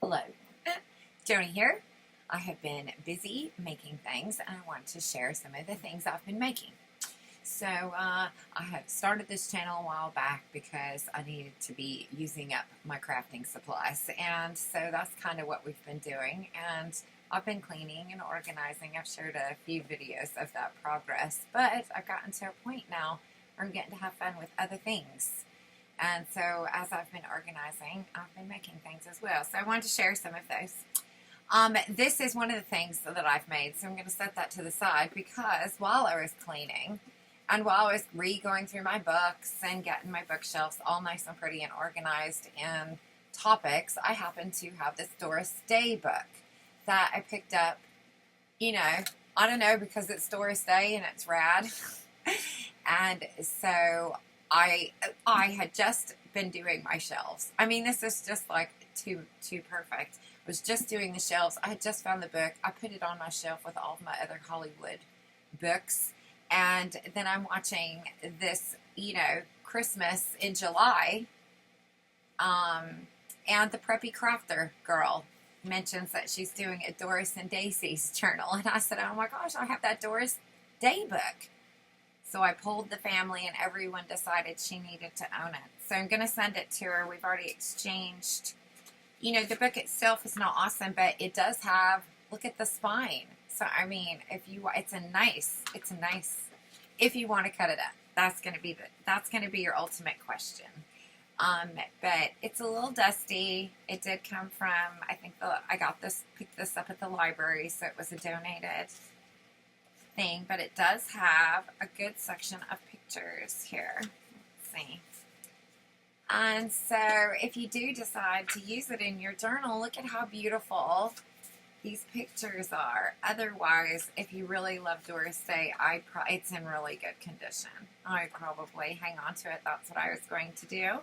Hello, Joni here. I have been busy making things and I want to share some of the things I've been making. I have started this channel a while back because I needed to be using up my crafting supplies. And so that's kind of what we've been doing. And I've been cleaning and organizing. I've shared a few videos of that progress, but I've gotten to a point now where I'm getting to have fun with other things. And so as I've been organizing, I've been making things as well. So I wanted to share some of those. This is one of the things that I've made, so I'm going to set that to the side because while I was cleaning and while I was going through my books and getting my bookshelves all nice and pretty and organized in topics, I happened to have this Doris Day book that I picked up, I don't know, because it's Doris Day and it's rad. And so I had just been doing my shelves. I mean, this is just like too perfect. I was just doing the shelves. I had just found the book. I put it on my shelf with all of my other Hollywood books. And then I'm watching this, Christmas in July. And the Preppy Crafter girl mentions that she's doing a Doris and Daisy's journal. And I said, oh my gosh, I have that Doris Day book. So I polled the family and everyone decided she needed to own it. So I'm going to send it to her. We've already exchanged. The book itself is not awesome, but it does have, look at the spine. So, I mean, it's a nice, if you want to cut it up, that's going to be your ultimate question. But it's a little dusty. It did come from, I think picked this up at the library, so it was a donated thing, but it does have a good section of pictures here. Let's see. And so if you do decide to use it in your journal, look at how beautiful these pictures are. Otherwise, if you really love Doris Day, it's in really good condition. I'd probably hang on to it. That's what I was going to do.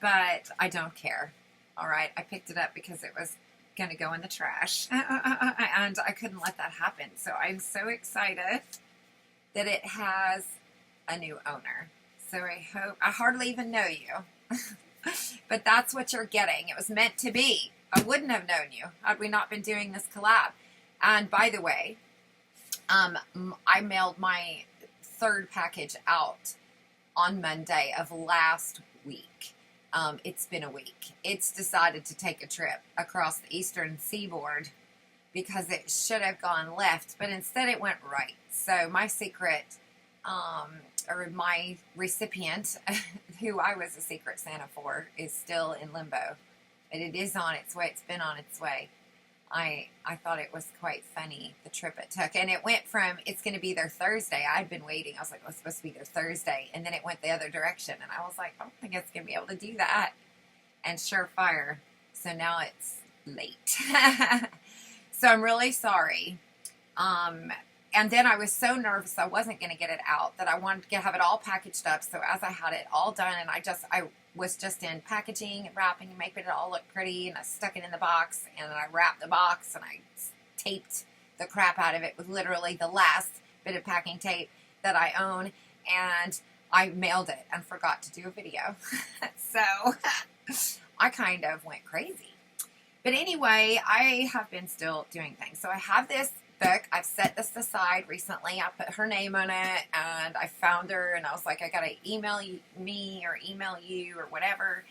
But I don't care. All right, I picked it up because it was going to go in the trash. And I couldn't let that happen. So I'm so excited that it has a new owner. So I hardly even know you. But that's what you're getting. It was meant to be. I wouldn't have known you had we not been doing this collab. And by the way, I mailed my third package out on Monday of last week. It's been a week. It's decided to take a trip across the eastern seaboard because it should have gone left, but instead it went right. So my secret, or my recipient, who I was a Secret Santa for, is still in limbo. But it is on its way. It's been on its way. I thought it was quite funny, the trip it took. And it went from, it's going to be there Thursday. I'd been waiting. I was like, well, it's supposed to be there Thursday. And then it went the other direction. And I was like, I don't think it's going to be able to do that. And surefire. So now it's late. So I'm really sorry. And then I was so nervous I wasn't going to get it out that I wanted to have it all packaged up. So as I had it all done, and I was just in packaging and wrapping and making it all look pretty, and I stuck it in the box, and I wrapped the box, and I taped the crap out of it with literally the last bit of packing tape that I own, and I mailed it and forgot to do a video. So I kind of went crazy. But anyway, I have been still doing things. So I have this book. I've set this aside recently. I put her name on it, and I found her, and I was like, I gotta email me or email you or whatever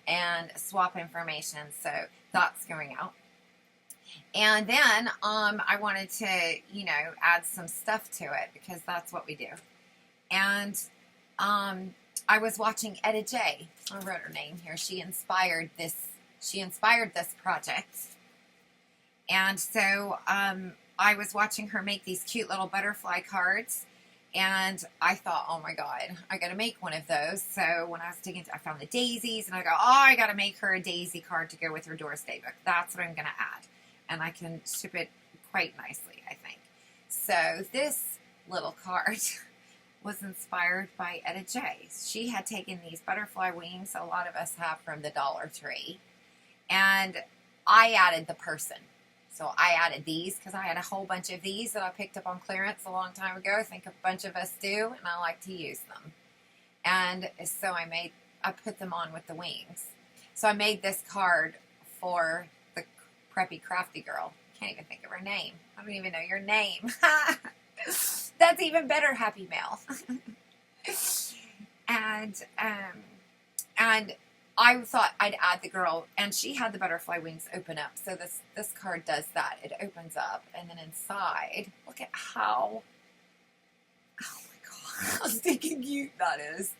and swap information. So that's going out. And then I wanted to, add some stuff to it because that's what we do. And I was watching Etta J. I wrote her name here. She inspired this project. And so I was watching her make these cute little butterfly cards, and I thought, oh my God, I got to make one of those. So when I was digging, I found the daisies, and I go, oh, I got to make her a daisy card to go with her Doris Day book. That's what I'm going to add, and I can ship it quite nicely, I think. So this little card was inspired by Etta J. She had taken these butterfly wings a lot of us have from the Dollar Tree, and I added the person. So I added these because I had a whole bunch of these that I picked up on clearance a long time ago. I think a bunch of us do, and I like to use them. And so I put them on with the wings. So I made this card for the preppy crafty girl. Can't even think of her name. I don't even know your name. That's even better, Happy Mail. and I thought I'd add the girl, and she had the butterfly wings open up. So this card does that. It opens up, and then inside, look at how, oh my god, how stinking cute that is.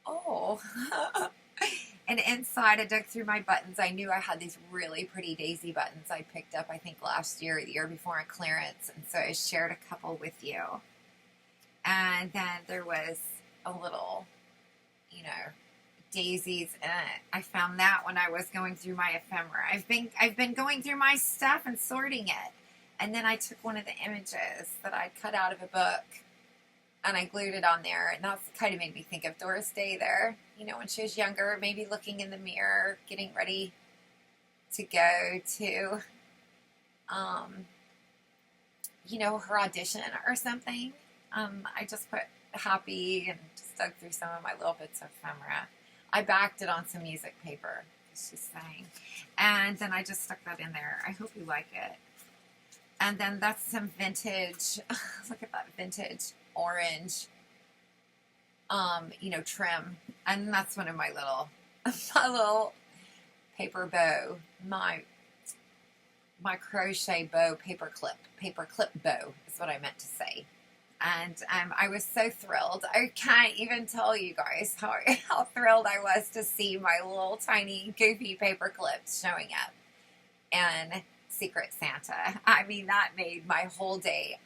Oh. And inside, I dug through my buttons. I knew I had these really pretty daisy buttons I picked up, I think, last year or the year before on clearance. And so I shared a couple with you. And then there was a little, daisies in it. I found that when I was going through my ephemera. I've been going through my stuff and sorting it. And then I took one of the images that I'd cut out of a book, and I glued it on there, and that's kind of made me think of Doris Day there. When she was younger, maybe looking in the mirror, getting ready to go to, her audition or something. I just put happy and just dug through some of my little bits of ephemera. I backed it on some music paper, as she's saying. And then I just stuck that in there. I hope you like it. And then that's some vintage, look at that vintage orange, trim. And that's one of my little paper bow, my crochet bow paper clip bow is what I meant to say. And I was so thrilled. I can't even tell you guys how thrilled I was to see my little tiny goofy paper clips showing up. And Secret Santa. I mean, that made my whole day.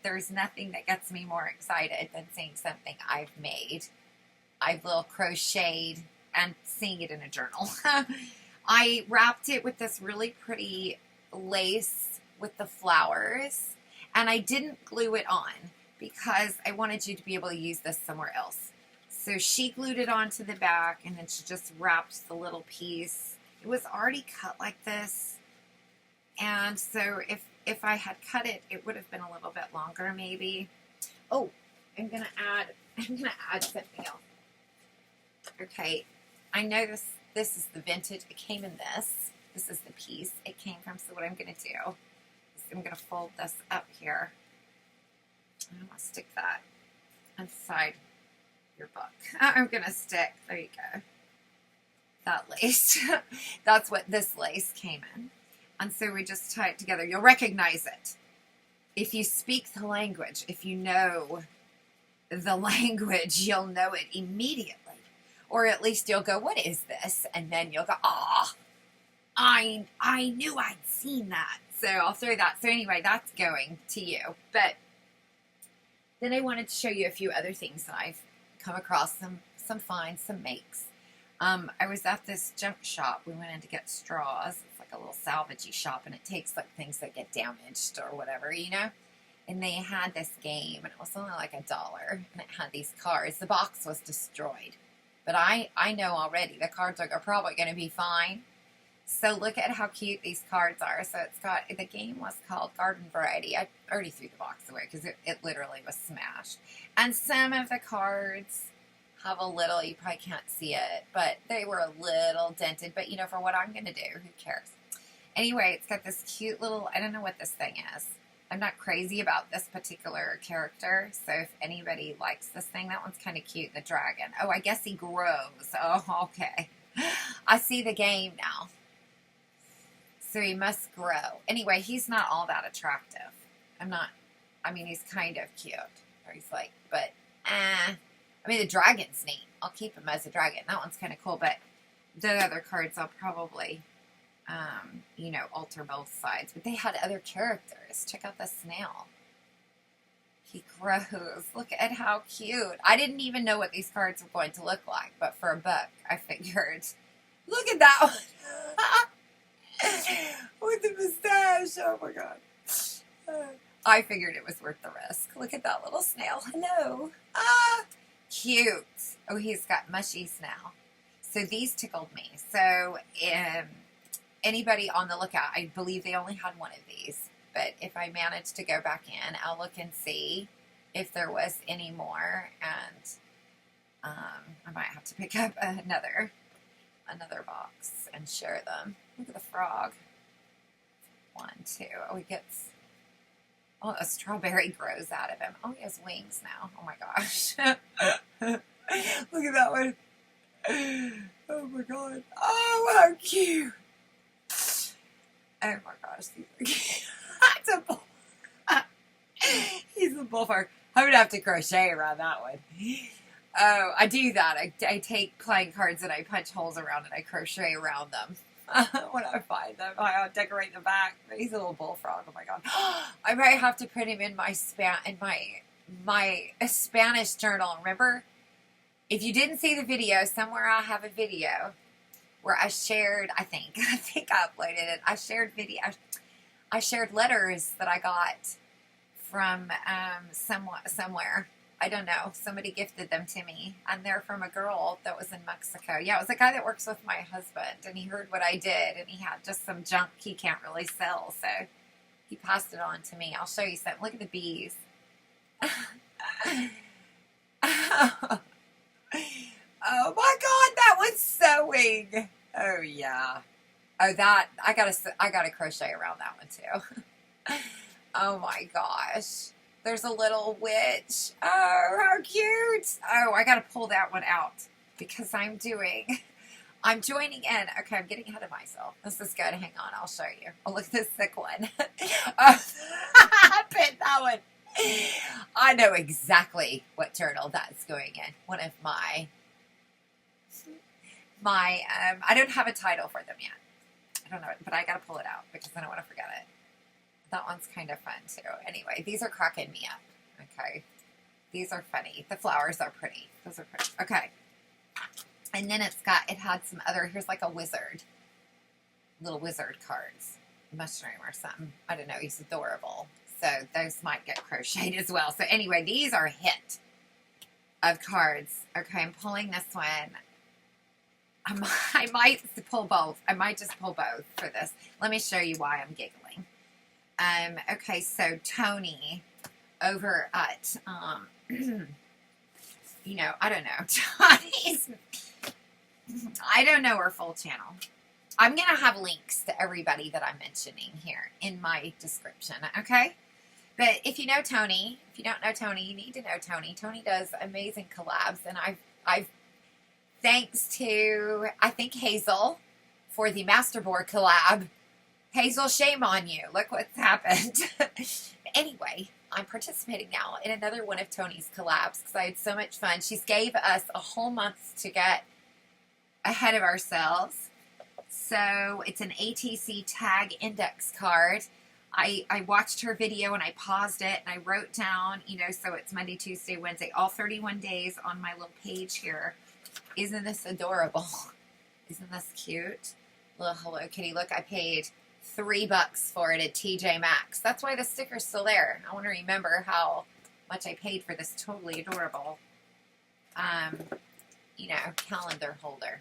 There's nothing that gets me more excited than seeing something I've made. I've little crocheted and seeing it in a journal. I wrapped it with this really pretty lace with the flowers, and I didn't glue it on because I wanted you to be able to use this somewhere else. So she glued it onto the back, and then she just wrapped the little piece. It was already cut like this. And so if I had cut it, it would have been a little bit longer, maybe. Oh, I'm gonna add something else. Okay, I know this is the vintage. It came in this. This is the piece it came from. So what I'm gonna do is I'm gonna fold this up here. I'm gonna stick that inside your book. I'm gonna stick. There you go. That lace. That's what this lace came in. And so we just tie it together. You'll recognize it. If you speak the language, if you know the language, you'll know it immediately. Or at least you'll go, what is this? And then you'll go, I knew I'd seen that. So I'll throw that. So anyway, that's going to you. But then I wanted to show you a few other things that I've come across, some finds, some makes. I was at this junk shop. We went in to get straws. It's like a little salvagey shop, and it takes like things that get damaged or whatever, And they had this game, and it was only like $1, and it had these cards. The box was destroyed, but I know already the cards are probably going to be fine. So look at how cute these cards are. So the game was called Garden Variety. I already threw the box away because it literally was smashed. And some of the cards have a little, you probably can't see it, but they were a little dented. But, for what I'm going to do, who cares? Anyway, it's got this cute little, I don't know what this thing is. I'm not crazy about this particular character. So if anybody likes this thing, that one's kind of cute, the dragon. Oh, I guess he grows. Oh, okay. I see the game now. So he must grow. Anyway, he's not all that attractive. He's kind of cute. Or he's like, but, the dragon's neat. I'll keep him as a dragon. That one's kind of cool, but the other cards I'll probably, alter both sides. But they had other characters. Check out the snail. He grows. Look at how cute. I didn't even know what these cards were going to look like, but for a book, I figured, look at that one. With the mustache. Oh, my God. I figured it was worth the risk. Look at that little snail. Hello. Cute. Oh, he's got mushies now. So these tickled me. So anybody on the lookout, I believe they only had one of these. But if I manage to go back in, I'll look and see if there was any more. And I might have to pick up another another box and share them. Look at the frog. 1, 2. Oh, he gets... Oh, a strawberry grows out of him. Oh, he has wings now. Oh, my gosh. Look at that one. Oh, my God. Oh, how cute. Oh, my gosh. That's a bull. He's a bullfrog. I'm going to have to crochet around that one. Oh, I do that. I take playing cards and I punch holes around and I crochet around them. When I find them, I'll decorate the back. He's a little bullfrog. Oh my God! I might have to put him in my Spanish journal. Remember, if you didn't see the video, somewhere I have a video where I shared. I think I uploaded it. I shared video. I shared letters that I got from somewhere. I don't know. Somebody gifted them to me, and they're from a girl that was in Mexico. Yeah, it was a guy that works with my husband, and he heard what I did, and he had just some junk he can't really sell, so he passed it on to me. I'll show you something. Look at the bees. Oh my God, that one's sewing. Oh yeah. Oh, that I gotta crochet around that one too. Oh my gosh. There's a little witch. Oh, how cute. Oh, I got to pull that one out because I'm joining in. Okay, I'm getting ahead of myself. This is good. Hang on. I'll show you. Oh, look at this thick one. Oh, I picked that one. I know exactly what turtle that's going in. One of my I don't have a title for them yet. I don't know, but I got to pull it out because I don't want to forget it. That one's kind of fun, too. Anyway, these are cracking me up. Okay. These are funny. The flowers are pretty. Those are pretty. Okay. And then it had some other, here's like a wizard. Little wizard cards. Mushroom or something. I don't know. He's adorable. So those might get crocheted as well. So anyway, these are a hit of cards. Okay, I'm pulling this one. I might pull both. I might just pull both for this. Let me show you why I'm giggling. Okay, so Tony over at, you know, I don't know. Tony's, I don't know her full channel. I'm going to have links to everybody that I'm mentioning here in my description, okay? But if you know Tony, if you don't know Tony, you need to know Tony. Tony does amazing collabs, and I've thanks to, I think, Hazel for the Masterboard collab. Hazel, shame on you. Look what's happened. Anyway, I'm participating now in another one of Tony's collabs because I had so much fun. She's gave us a whole month to get ahead of ourselves. So it's an ATC tag index card. I watched her video and I paused it and I wrote down, you know, so it's Monday, Tuesday, Wednesday, all 31 days on my little page here. Isn't this adorable? Isn't this cute? Little Hello Kitty. Look, I paid $3 for it at TJ Maxx. That's why the sticker's still there. I want to remember how much I paid for this totally adorable, you know, calendar holder.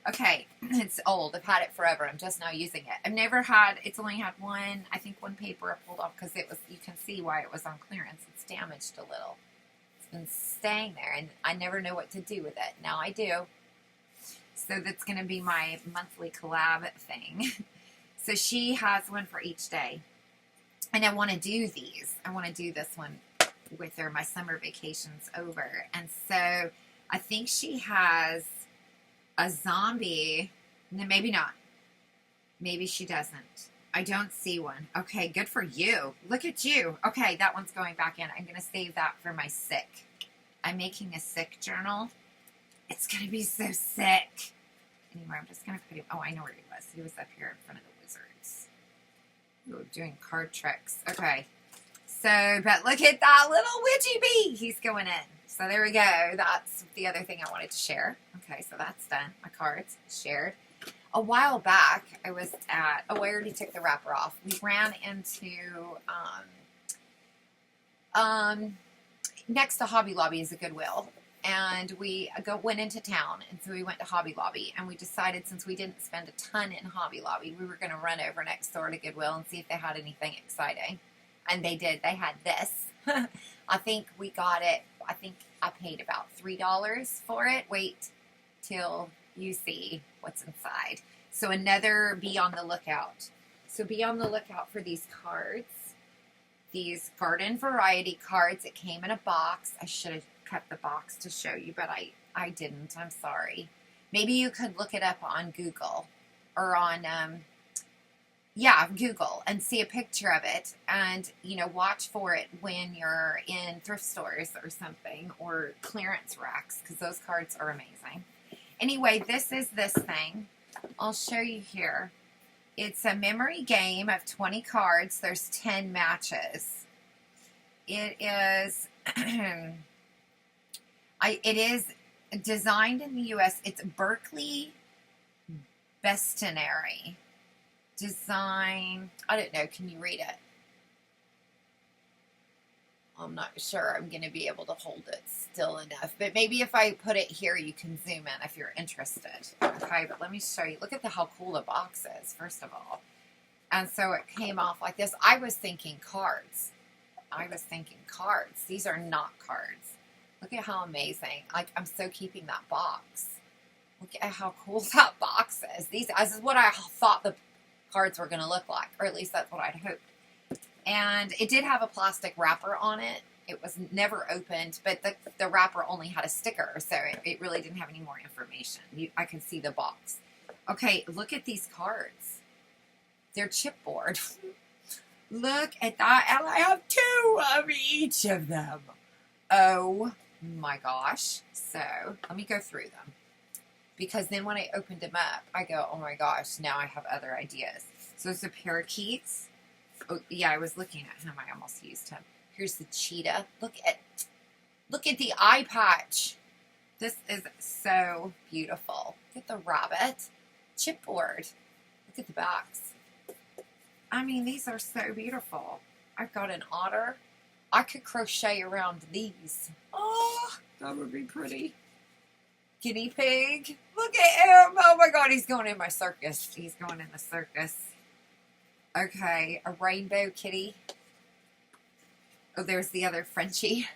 Okay, it's old. I've had it forever. I'm just now using it. I've never had, it's only had one, I think one paper I pulled off because it was, you can see why it was on clearance. It's damaged a little. It's been staying there and I never know what to do with it. Now I do. So that's going to be my monthly collab thing. So she has one for each day. And I want to do these. I want to do this one with her. My summer vacation's over. And so I think she has a zombie. No, maybe not. Maybe she doesn't. I don't see one. Okay, good for you. Look at you. Okay, that one's going back in. I'm going to save that for my sick. I'm making a sick journal. It's going to be so sick. Anyway, I'm just going to put him. Oh, I know where he was. He was up here in front of the wizards. We were doing card tricks. Okay. So, but look at that little witchy bee. He's going in. So there we go. That's the other thing I wanted to share. Okay, so that's done. My cards shared. A while back, I was at, I already took the wrapper off. We ran into, next to Hobby Lobby is a Goodwill. And we went into town, and so we went to Hobby Lobby, and we decided since we didn't spend a ton in Hobby Lobby, we were going to run over next door to Goodwill and see if they had anything exciting. And they did. They had this. I think we got it, I think I paid about $3 for it. Wait till you see what's inside. So another be on the lookout. So be on the lookout for these cards. These garden variety cards. It came in a box. I should have kept the box to show you, but I didn't. I'm sorry. Maybe you could look it up on Google or on, Google and see a picture of it and, watch for it when you're in thrift stores or something or clearance racks because those cards are amazing. Anyway, this is this thing. I'll show you here. It's a memory game of 20 cards. There's 10 matches. It is, it is designed in the U.S. It's Berkeley Bestiary. Design, I don't know, can you read it? I'm not sure I'm going to be able to hold it still enough. But maybe if I put it here, you can zoom in if you're interested. Okay, but let me show you. Look at how cool the box is, first of all. And so it came off like this. I was thinking cards. These are not cards. Look at how amazing. I'm so keeping that box. Look at how cool that box is. This is what I thought the cards were going to look like, or at least that's what I'd hoped. And it did have a plastic wrapper on it. It was never opened, but the wrapper only had a sticker, so it really didn't have any more information. I could see the box. Okay, look at these cards. They're chipboard. Look at that, and I have 2 of each of them. Oh my gosh. So let me go through them. Because then when I opened them up, I go, oh my gosh, now I have other ideas. So there's the parakeets. Oh, yeah, I was looking at him. I almost used him. Here's the cheetah. Look at the eye patch. This is so beautiful. Look at the rabbit. Chipboard. Look at the backs. I mean, these are so beautiful. I've got an otter. I could crochet around these. Oh, that would be pretty. Guinea pig. Look at him. Oh my God, he's going in my circus. He's going in the circus. Okay, a rainbow kitty. Oh, there's the other Frenchie.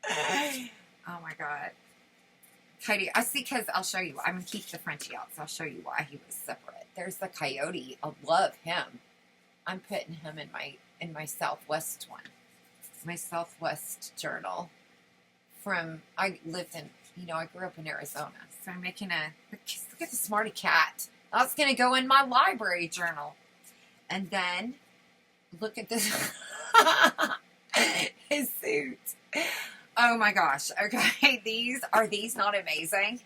Oh my God. Coyote. I see, because I'll show you. I'm going to keep the Frenchie out, so I'll show you why he was separate. There's the coyote. I love him. I'm putting him in my Southwest one. My Southwest journal. I lived in, I grew up in Arizona. So I'm making look at the smarty cat. That's going to go in my library journal. And then, look at this. His suit. Oh my gosh. Okay. Are these not amazing?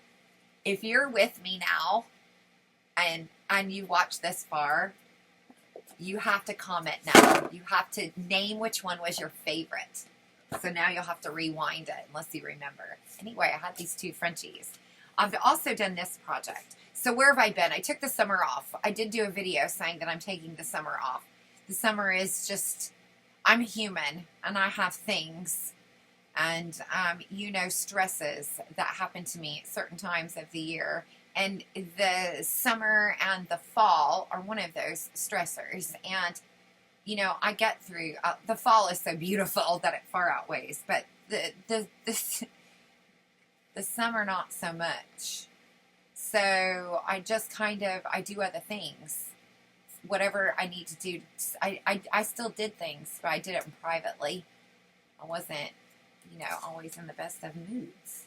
If you're with me now and you watch this far, you have to comment now. You have to name which one was your favorite. So now you'll have to rewind it unless you remember. Anyway, I had these 2 Frenchies. I've also done this project. So where have I been? I took the summer off. I did do a video saying that I'm taking the summer off. The summer is just, I'm human and I have things and, stresses that happen to me at certain times of the year. And the summer and the fall are one of those stressors. And, I get through, the fall is so beautiful that it far outweighs, but the summer not so much. So I just I do other things. Whatever I need to do. I still did things, but I did it privately. I wasn't, always in the best of moods.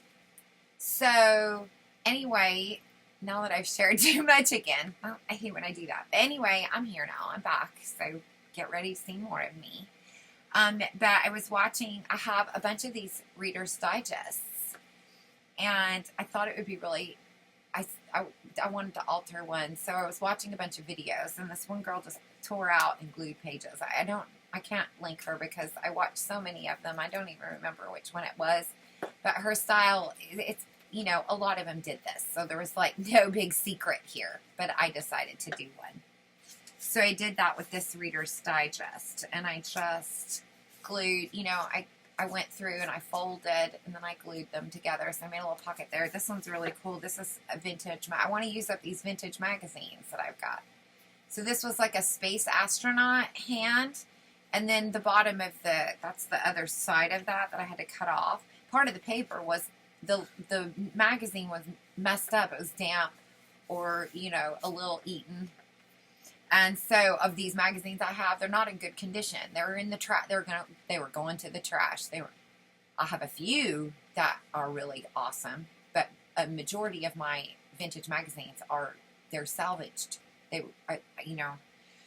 So anyway, now that I've shared too much again, I hate when I do that. But anyway, I'm here now. I'm back. So get ready to see more of me. But I was watching, I have a bunch of these Reader's Digests. And I thought it would be really, I wanted to alter one. So I was watching a bunch of videos. And this one girl just tore out and glued pages. I can't link her because I watched so many of them. I don't even remember which one it was. But her style, it's, a lot of them did this. So there was no big secret here. But I decided to do one. So I did that with this Reader's Digest. And I just glued, I went through and I folded and then I glued them together. So I made a little pocket there. This one's really cool. This is a vintage. I want to use up these vintage magazines that I've got. So this was like a space astronaut hand. And then the bottom of that's the other side of that I had to cut off. Part of the paper was, the magazine was messed up. It was damp. or, you know, a little eaten. And so of these magazines I have, they're not in good condition. They're in the trash. They were going to the trash. I have a few that are really awesome, but a majority of my vintage magazines they're salvaged. You know,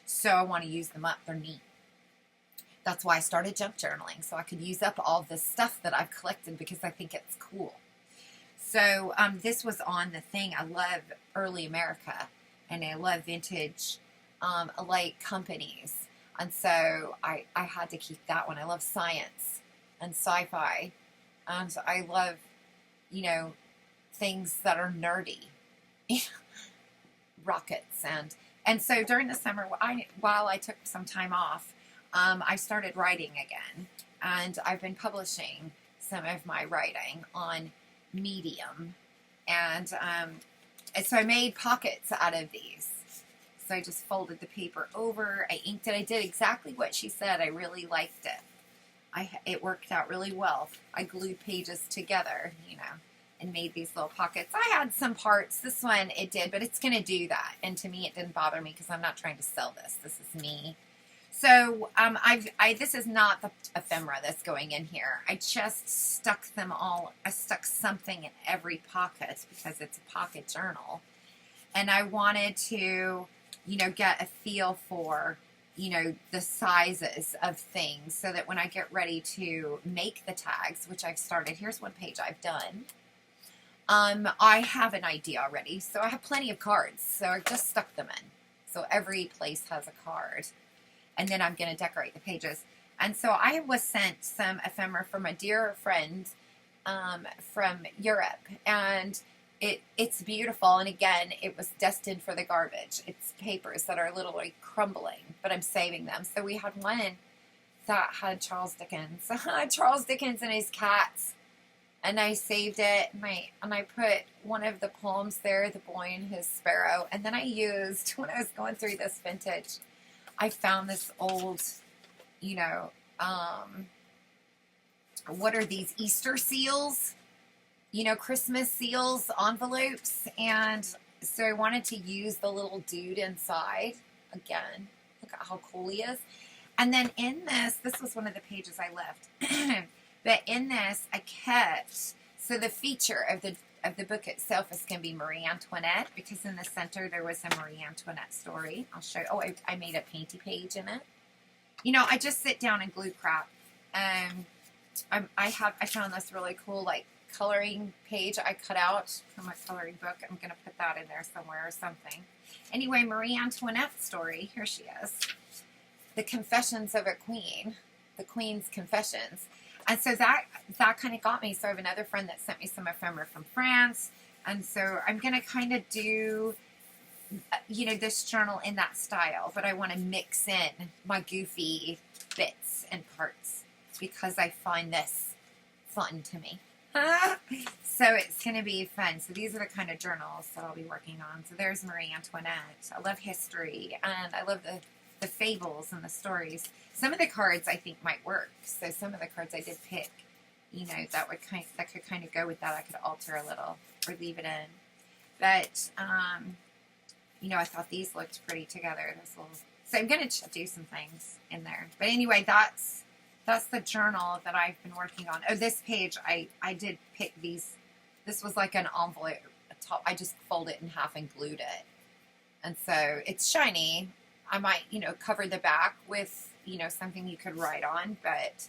so I want to use them up. They're neat. That's why I started junk journaling, so I could use up all this stuff that I've collected because I think it's cool. So this was on the thing. I love early America, and I love vintage like companies. And so I had to keep that one. I love science and sci-fi. So I love, you know, things that are nerdy. Rockets. And so during the summer, while I took some time off, I started writing again. And I've been publishing some of my writing on Medium. And so I made pockets out of these. So I just folded the paper over. I inked it. I did exactly what she said. I really liked it. It worked out really well. I glued pages together, you know, and made these little pockets. I had some parts. This one, it did, but it's going to do that. And to me, it didn't bother me because I'm not trying to sell this. This is me. So this is not the ephemera that's going in here. I just stuck them all. I stuck something in every pocket because it's a pocket journal. And I wanted to, you know, get a feel for, you know, the sizes of things so that when I get ready to make the tags, which I've started, here's one page I've done. I have an idea already. So I have plenty of cards. So I just stuck them in. So every place has a card. And then I'm going to decorate the pages. And so I was sent some ephemera from a dear friend from Europe. And it's beautiful. And again, it was destined for the garbage. It's papers that are literally crumbling, but I'm saving them. So we had one that had Charles Dickens. Charles Dickens and his cats. And I saved it, and I put one of the poems there, The Boy and His Sparrow. And then I used, when I was going through this vintage, I found this old, you know, what are these, Easter seals? You know, Christmas seals, envelopes. And so I wanted to use the little dude inside. Again, look at how cool he is. And then in this was one of the pages I left. But in this, I kept, so the feature of the book itself is going to be Marie Antoinette, because in the center there was a Marie Antoinette story. I'll show you. Oh, I made a painty page in it. You know, I just sit down and glue crap. I found this really cool, like, coloring page I cut out from my coloring book. I'm going to put that in there somewhere or something. Anyway, Marie Antoinette's story, here she is. The Confessions of a Queen, the Queen's Confessions. And so that kind of got me. So I have another friend that sent me some ephemera from France. And so I'm going to kind of do, you know, this journal in that style. But I want to mix in my goofy bits and parts because I find this fun to me. So it's going to be fun. So these are the kind of journals that I'll be working on. So there's Marie Antoinette. I love history. And I love the fables and the stories. Some of the cards I think might work. So some of the cards I did pick, you know, that could kind of go with that. I could alter a little or leave it in. But you know, I thought these looked pretty together. So I'm going to do some things in there. But anyway, that's the journal that I've been working on. Oh, this page I did pick these. This was like an envelope. I just folded it in half and glued it, and so it's shiny. I might, you know, cover the back with, you know, something you could write on, but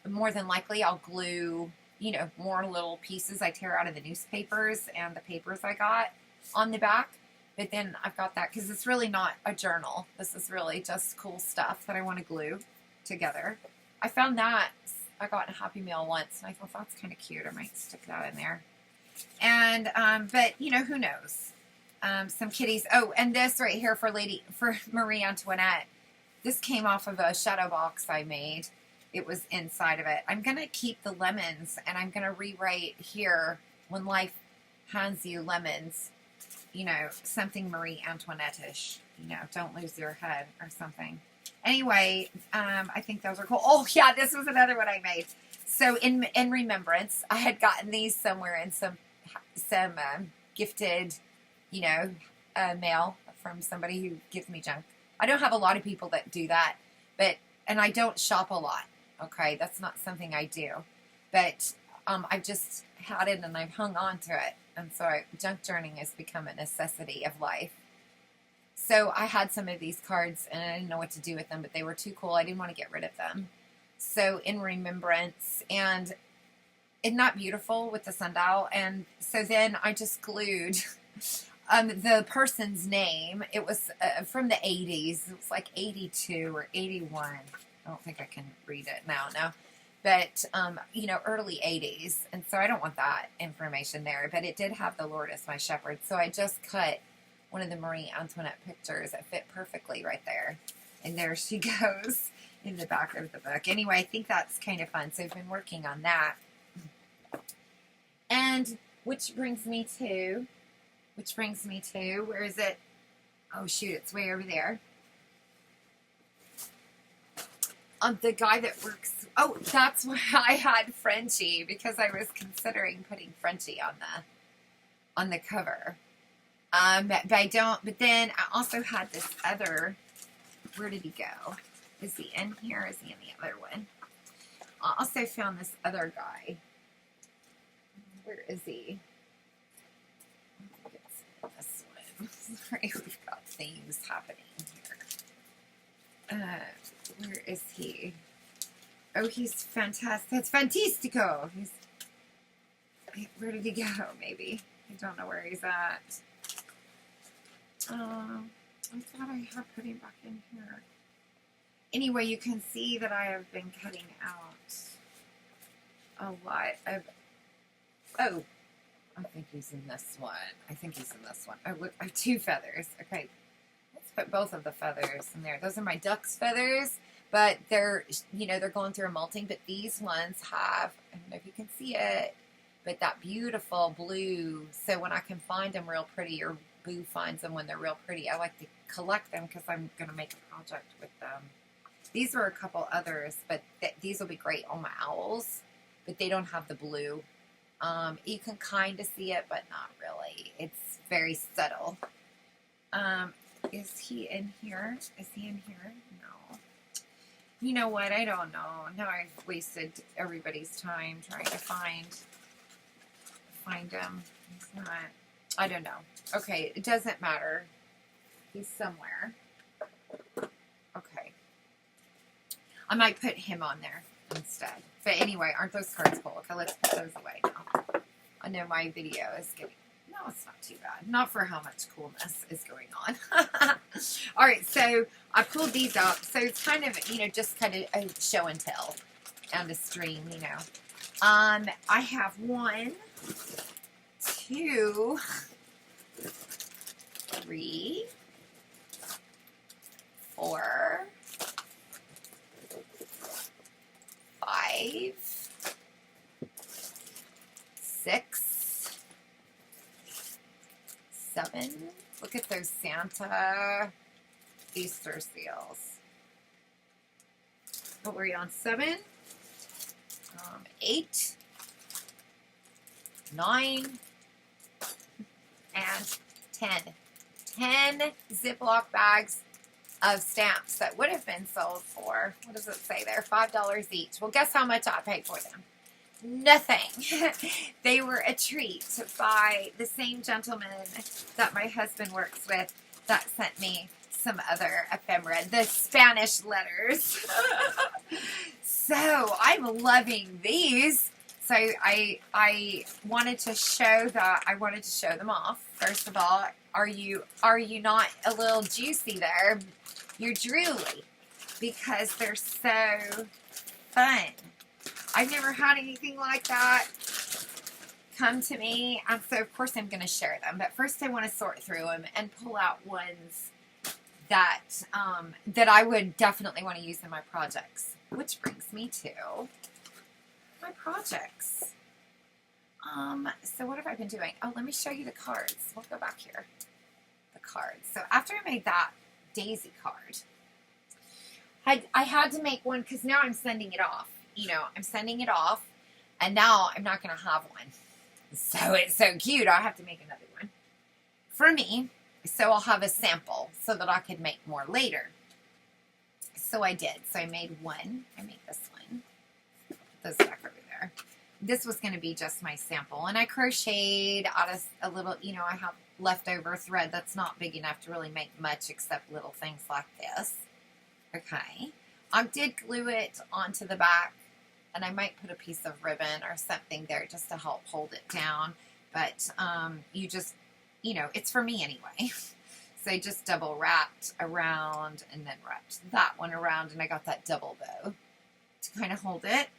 more than likely I'll glue, you know, more little pieces I tear out of the newspapers and the papers I got on the back. But then I've got that because it's really not a journal. This is really just cool stuff that I want to glue together. I found that I got in a Happy Meal once, and I thought that's kind of cute. I might stick that in there. And but you know, who knows? Some kitties. Oh, and this right here for Marie Antoinette. This came off of a shadow box I made. It was inside of it. I'm going to keep the lemons, and I'm going to rewrite here, when life hands you lemons, you know, something Marie Antoinette-ish. You know, don't lose your head or something. Anyway, I think those are cool. Oh, yeah, this was another one I made. So in remembrance, I had gotten these somewhere in some gifted, mail from somebody who gives me junk. I don't have a lot of people that do that, and I don't shop a lot. Okay, that's not something I do, but I've just had it and I've hung on to it, and so junk journaling has become a necessity of life. So I had some of these cards and I didn't know what to do with them, but they were too cool. I didn't want to get rid of them. So in remembrance, and isn't that beautiful with the sundial? And so then I just glued the person's name. It was from the 80s. It was like 82 or 81. I don't think I can read it now. No. But, early 80s. And so I don't want that information there. But it did have the Lord as my shepherd. So I just cut one of the Marie Antoinette pictures that fit perfectly right there. And there she goes in the back of the book. Anyway, I think that's kind of fun. So I've been working on that. And which brings me to, where is it? Oh, shoot, it's way over there. The guy that works, that's why I had Frenchie, because I was considering putting Frenchie on the cover. But then I also had this other, where did he go? Is he in here? Is he in the other one? I also found this other guy. Where is he? I think it's this one. Sorry, we've got things happening here. Where is he? Oh, he's fantastic. That's Fantastico. Where did he go? Maybe. I don't know where he's at. I thought I had put him back in here. Anyway, you can see that I have been cutting out a lot of... Oh, I think he's in this one. Oh, look, I have 2 feathers. Okay, let's put both of the feathers in there. Those are my duck's feathers, but they're going through a molting. But these ones have, I don't know if you can see it, but that beautiful blue. So when I can find them real pretty, or Boo finds them when they're real pretty, I like to collect them because I'm going to make a project with them. These were a couple others, but these will be great on my owls, but they don't have the blue. You can kind of see it, but not really. It's very subtle. Is he in here? No. You know what? I don't know. Now I've wasted everybody's time trying to find him. He's not. I don't know. Okay, it doesn't matter. He's somewhere. Okay. I might put him on there instead. But anyway, aren't those cards cool? Okay, let's put those away now. I know my video is getting... No, it's not too bad. Not for how much coolness is going on. All right, so I pulled these up. So it's kind of, just kind of a show and tell and a stream, I have 1, 2, 3, 4, 5, 6, 7. Look at those Santa Easter seals. What were you on? 7, 8, 9, and 10. 10 Ziploc bags of stamps that would have been sold for, what does it say there, $5 each. Well, guess how much I paid for them? Nothing. They were a treat by the same gentleman that my husband works with that sent me some other ephemera, the Spanish letters. So I'm loving these. So I wanted to show that. I wanted to show them off. First of all, are you not a little juicy there? You're drooly because they're so fun. I've never had anything like that come to me, and so of course I'm going to share them. But first, I want to sort through them and pull out ones that I would definitely want to use in my projects. Which brings me to my projects. So what have I been doing? Oh, let me show you the cards. We'll go back here. The cards. So after I made that daisy card, I had to make one because now I'm sending it off. I'm sending it off, and now I'm not going to have one. So it's so cute. I'll have to make another one for me. So I'll have a sample so that I could make more later. So I did. So I made one. I made this one. Put this back over there. This was going to be just my sample. And I crocheted out of a little, you know, I have leftover thread that's not big enough to really make much except little things like this. Okay. I did glue it onto the back, and I might put a piece of ribbon or something there just to help hold it down. But you just, you know, it's for me anyway. So I just double wrapped around and then wrapped that one around, and I got that double bow to kind of hold it.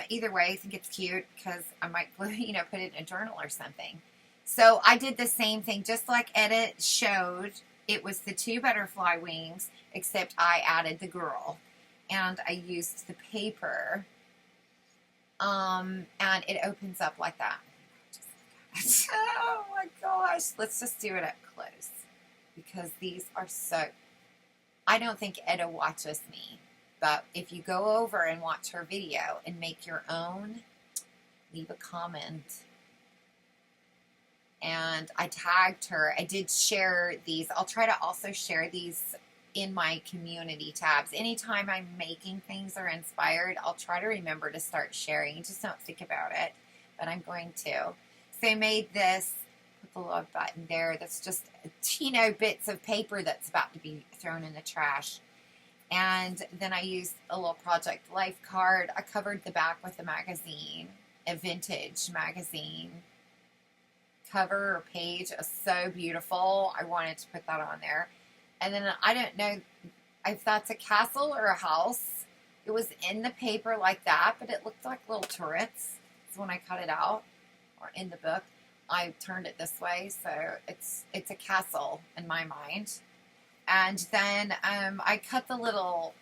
Either way, I think it's cute because I might glue, you know, put it in a journal or something. So I did the same thing, just like Edit showed. It was the 2 butterfly wings, except I added the girl. And I used the paper. And it opens up like that. Just look at it. Oh my gosh. Let's just do it up close. Because these are so... I don't think Etta watches me. But if you go over and watch her video and make your own, leave a comment. And I tagged her. I did share these. I'll try to also share these in my community tabs. Anytime I'm making things or inspired, I'll try to remember to start sharing. Just don't think about it, but I'm going to. So I made this, put the little button there. That's just, you know, bits of paper that's about to be thrown in the trash. And then I used a little Project Life card. I covered the back with a magazine, a vintage magazine cover or page. It was so beautiful. I wanted to put that on there. And then I don't know if that's a castle or a house. It was in the paper like that, but it looked like little turrets. So when I cut it out, or in the book, I turned it this way. So it's a castle in my mind. And then I cut the little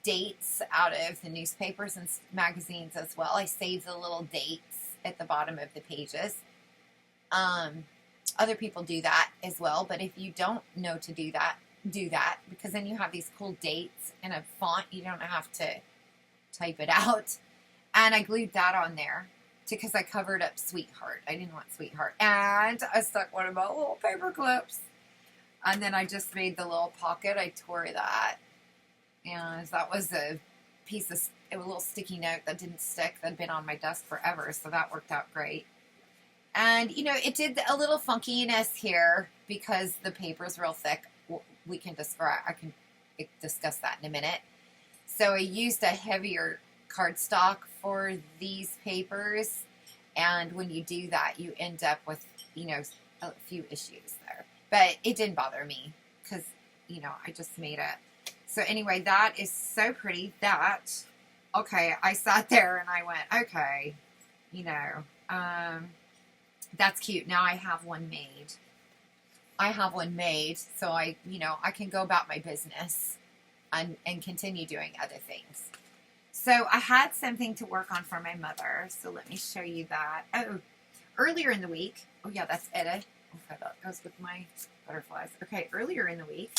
dates out of the newspapers and magazines as well. I saved the little dates at the bottom of the pages. Other people do that as well, but if you don't know to do that, because then you have these cool dates in a font. You don't have to type it out. And I glued that on there because I covered up Sweetheart. I didn't want Sweetheart. And I stuck one of my little paper clips. And then I just made the little pocket. I tore that. And that was a piece of, a little sticky note that didn't stick, that had been on my desk forever. So that worked out great. And, you know, it did a little funkiness here because the paper's real thick. We can describe, I can discuss that in a minute. So I used a heavier cardstock for these papers. And when you do that, you end up with, you know, a few issues there. But it didn't bother me because, you know, I just made it. So anyway, that is so pretty. That, okay, I sat there and I went, okay, you know, that's cute. Now I have one made. So I, you know, I can go about my business and continue doing other things. So I had something to work on for my mother. So let me show you that. Oh, earlier in the week. Oh yeah, that's Etta. Okay, that goes with my butterflies. Okay, earlier in the week,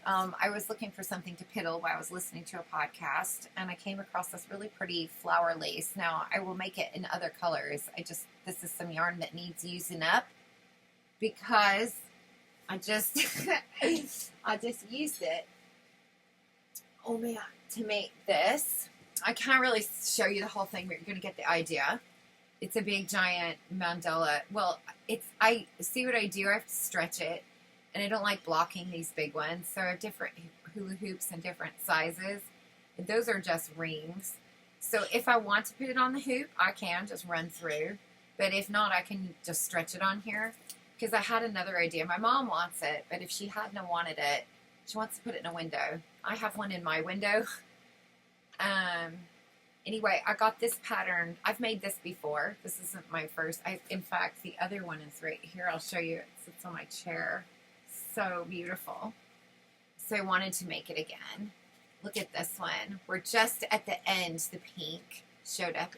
I was looking for something to piddle while I was listening to a podcast, and I came across this really pretty flower lace. Now, I will make it in other colors. This is some yarn that needs using up because I just used it, oh man, to make this. I can't really show you the whole thing, but you're going to get the idea. It's a big giant mandala. Well, I see what I do. I have to stretch it, and I don't like blocking these big ones. So I have different hula hoops in different sizes. And those are just rings. So if I want to put it on the hoop, I can just run through. But if not, I can just stretch it on here. Because I had another idea. My mom wants it, but if she hadn't wanted it, she wants to put it in a window. I have one in my window. Anyway, I got this pattern. I've made this before. This isn't my first. In fact, the other one is right here. I'll show you. It sits on my chair. So beautiful. So I wanted to make it again. Look at this one. We're just at the end. The pink showed up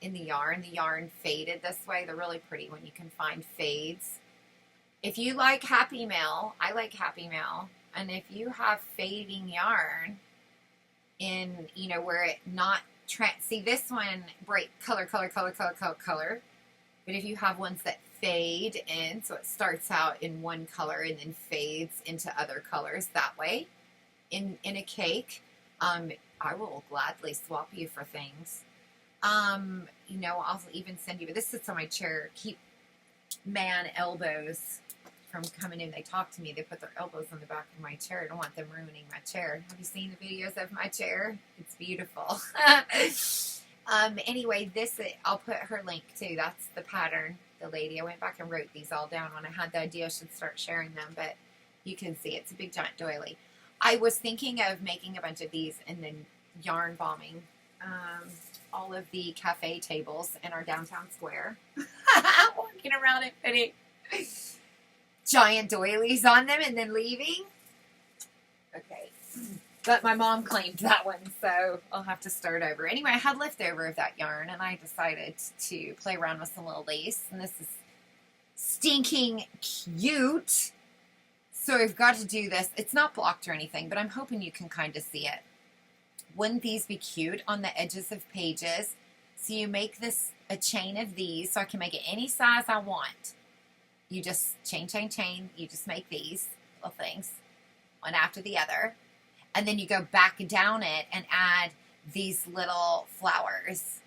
in the yarn. The yarn faded this way. They're really pretty when you can find fades. If you like Happy Mail, I like Happy Mail. And if you have fading yarn, in, you know, where it not see this one bright color. But if you have ones that fade in, so it starts out in one color and then fades into other colors that way in a cake, I will gladly swap you for things. You know, I'll even send you, this sits on my chair. Keep man elbows from coming in. They talk to me. They put their elbows on the back of my chair. I don't want them ruining my chair. Have you seen the videos of my chair? It's beautiful. Anyway, this, I'll put her link too. That's the pattern, the lady. I went back and wrote these all down when I had the idea I should start sharing them, but you can see it's a big giant doily. I was thinking of making a bunch of these and then yarn bombing all of the cafe tables in our downtown square. Walking around and putting giant doilies on them and then leaving. Okay. But my mom claimed that one, so I'll have to start over. Anyway, I had leftover of that yarn, and I decided to play around with some little lace. And this is stinking cute. So I've got to do this. It's not blocked or anything, but I'm hoping you can kind of see it. Wouldn't these be cute on the edges of pages? So you make this a chain of these, so I can make it any size I want. You just chain. You just make these little things, one after the other. And then you go back down it and add these little flowers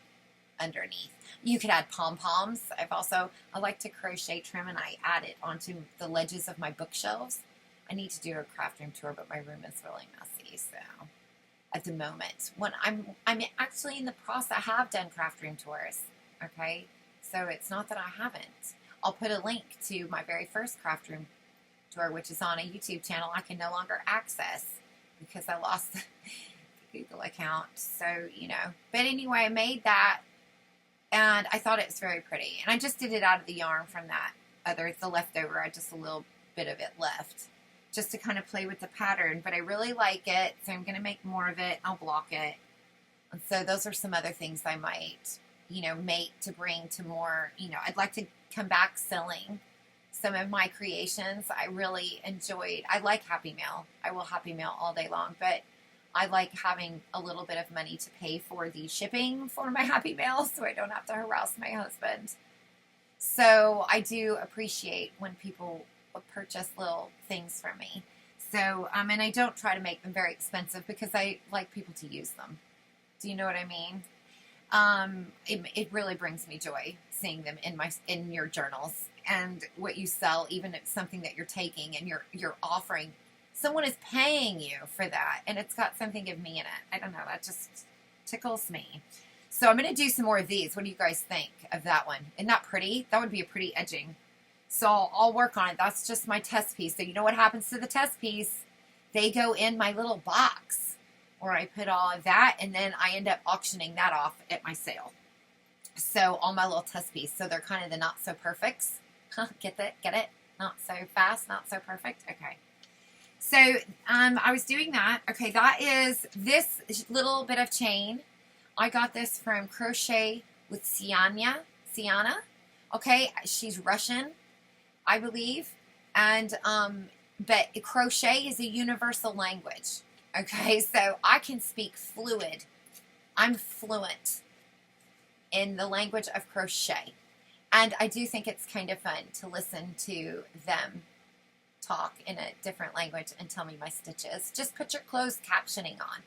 underneath. You could add pom-poms. I like to crochet trim, and I add it onto the ledges of my bookshelves. I need to do a craft room tour, but my room is really messy, so at the moment. When I'm actually in the process, I have done craft room tours, okay? So it's not that I haven't. I'll put a link to my very first craft room tour, which is on a YouTube channel I can no longer access because I lost the Google account. So, you know. But anyway, I made that, and I thought it was very pretty. And I just did it out of the yarn from that the leftover. I just a little bit of it left just to kind of play with the pattern. But I really like it, so I'm going to make more of it. I'll block it. And so those are some other things I might, you know, make to bring to more, you know, I'd like to come back selling some of my creations. I really enjoyed, I like Happy Mail. I will Happy Mail all day long, but I like having a little bit of money to pay for the shipping for my Happy Mail so I don't have to harass my husband. So I do appreciate when people purchase little things from me. So, and I don't try to make them very expensive because I like people to use them. Do you know what I mean? It really brings me joy seeing them in your journals and what you sell, even if it's something that you're taking and you're offering. Someone is paying you for that, and it's got something of me in it. I don't know, that just tickles me. So I'm going to do some more of these. What do you guys think of that one? Isn't that pretty? That would be a pretty edging. So I'll work on it. That's just my test piece. So you know what happens to the test piece? They go in my little box where I put all of that, and then I end up auctioning that off at my sale. So all my little test piece. So they're kind of the not so perfects. Get it? Not so fast, not so perfect. Okay. So I was doing that. Okay, that is this little bit of chain. I got this from Crochet with Siana. Okay, she's Russian, I believe. And but crochet is a universal language. Okay, so I can speak fluid. I'm fluent in the language of crochet. And I do think it's kind of fun to listen to them talk in a different language and tell me my stitches. Just put your closed captioning on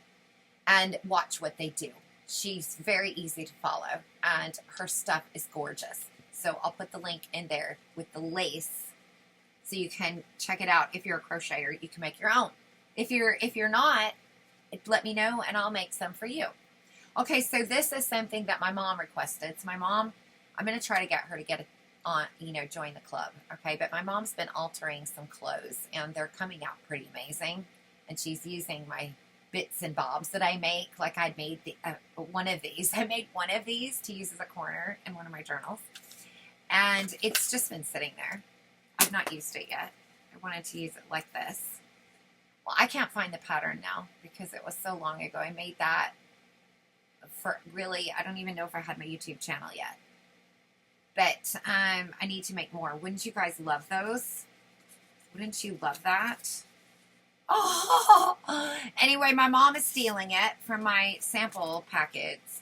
and watch what they do. She's very easy to follow, and her stuff is gorgeous. So I'll put the link in there with the lace so you can check it out. If you're a crocheter, you can make your own. If you're not, let me know and I'll make some for you. Okay, so this is something that my mom requested. So my mom, I'm going to try to get her to get on, join the club. Okay, but my mom's been altering some clothes and they're coming out pretty amazing. And she's using my bits and bobs that I make. Like I made one of these. I made one of these to use as a corner in one of my journals. And it's just been sitting there. I've not used it yet. I wanted to use it like this. Well, I can't find the pattern now because it was so long ago. I made that for really, I don't even know if I had my YouTube channel yet. But I need to make more. Wouldn't you guys love those? Wouldn't you love that? Oh, anyway, my mom is stealing it from my sample packets.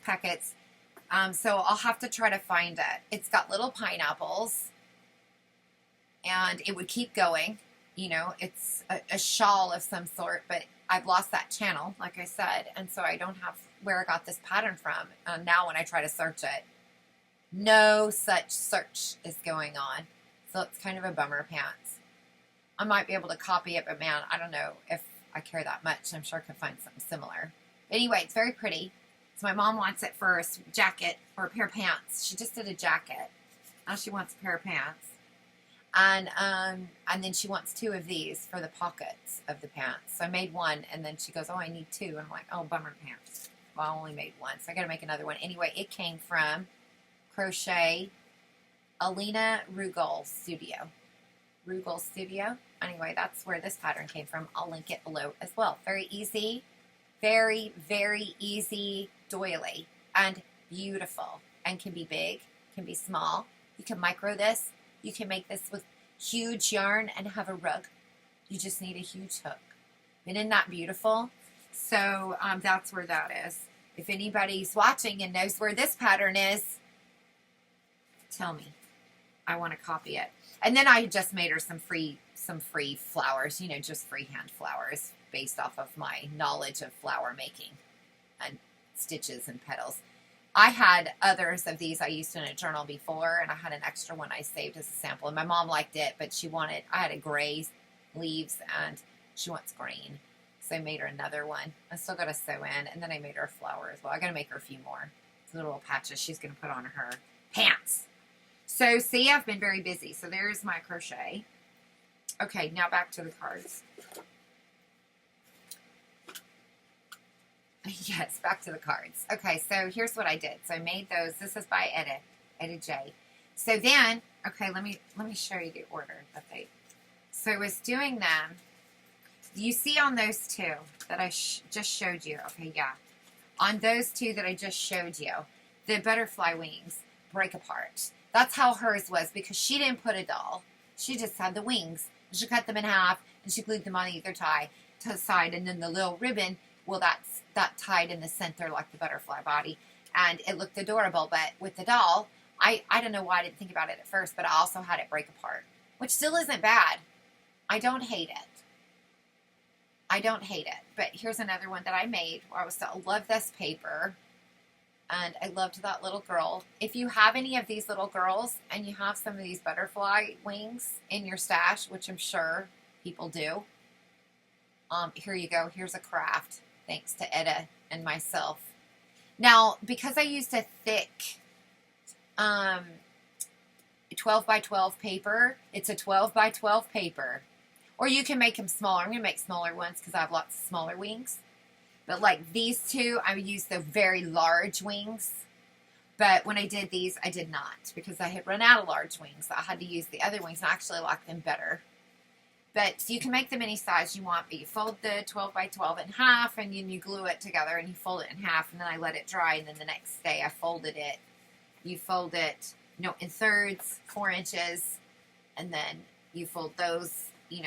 So I'll have to try to find it. It's got little pineapples, and it would keep going. You know, it's a shawl of some sort, but I've lost that channel, like I said, and so I don't have where I got this pattern from. Now when I try to search it, no such search is going on. So it's kind of a bummer pants. I might be able to copy it, but man, I don't know if I care that much. I'm sure I could find something similar. Anyway, it's very pretty. So my mom wants it for a jacket or a pair of pants. She just did a jacket. Now she wants a pair of pants. And then she wants 2 of these for the pockets of the pants. So I made one, and then she goes, oh, I need 2. And I'm like, oh, bummer pants. Well, I only made one, so I got to make another one. Anyway, it came from Crochet Alina Rugal Studio. Rugal Studio. Anyway, that's where this pattern came from. I'll link it below as well. Very easy. Very, very easy doily. And beautiful. And can be big. Can be small. You can micro this. You can make this with huge yarn and have a rug. You just need a huge hook. Isn't that beautiful? So that's where that is. If anybody's watching and knows where this pattern is, tell me. I want to copy it. And then I just made her some free flowers, you know, just freehand flowers based off of my knowledge of flower making and stitches and petals. I had others of these I used in a journal before, and I had an extra one I saved as a sample. And my mom liked it, but I had a gray leaves, and she wants green. So I made her another one. I still got to sew in, and then I made her a flower as well. I got to make her a few more. So little patches she's going to put on her pants. So see, I've been very busy. So there's my crochet. Okay, now back to the cards. Yes, back to the cards. Okay, so here's what I did. So I made those. This is by Etta J. So then, okay, let me show you the order that they. So I was doing them. You see on those 2 that I just showed you. Okay, yeah. On those 2 that I just showed you, the butterfly wings break apart. That's how hers was, because she didn't put a doll. She just had the wings. She cut them in half, and she glued them on either side, and then the little ribbon, well, that tied in the center like the butterfly body, and it looked adorable. But with the doll, I don't know why I didn't think about it at first, but I also had it break apart, which still isn't bad. I don't hate it. But here's another one that I made. I love this paper. And I loved that little girl. If you have any of these little girls and you have some of these butterfly wings in your stash, which I'm sure people do, here you go. Here's a craft, thanks to Etta and myself. Now, because I used a thick 12 by 12 paper, it's a 12 by 12 paper. Or you can make them smaller. I'm going to make smaller ones because I have lots of smaller wings. But like these 2, I used the very large wings. But when I did these, I did not, because I had run out of large wings. I had to use the other wings, and I actually like them better. But you can make them any size you want. But you fold the 12 by 12 in half, and then you glue it together, and you fold it in half. And then I let it dry, and then the next day I folded it. You fold it, in thirds, 4 inches. And then you fold those, you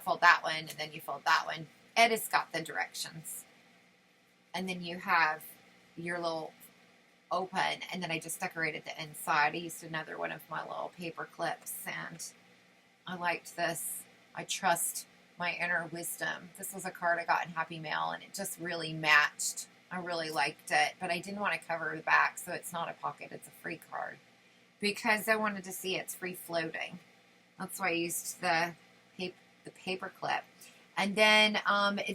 fold that one, and then you fold that one. Edda's got the directions. And then you have your little open, and then I just decorated the inside. I used another one of my little paper clips, and I liked this. I trust my inner wisdom. This was a card I got in Happy Mail, and it just really matched. I really liked it, but I didn't want to cover the back, so it's not a pocket. It's a free card, because I wanted to see it's free floating. That's why I used the paper clip. And then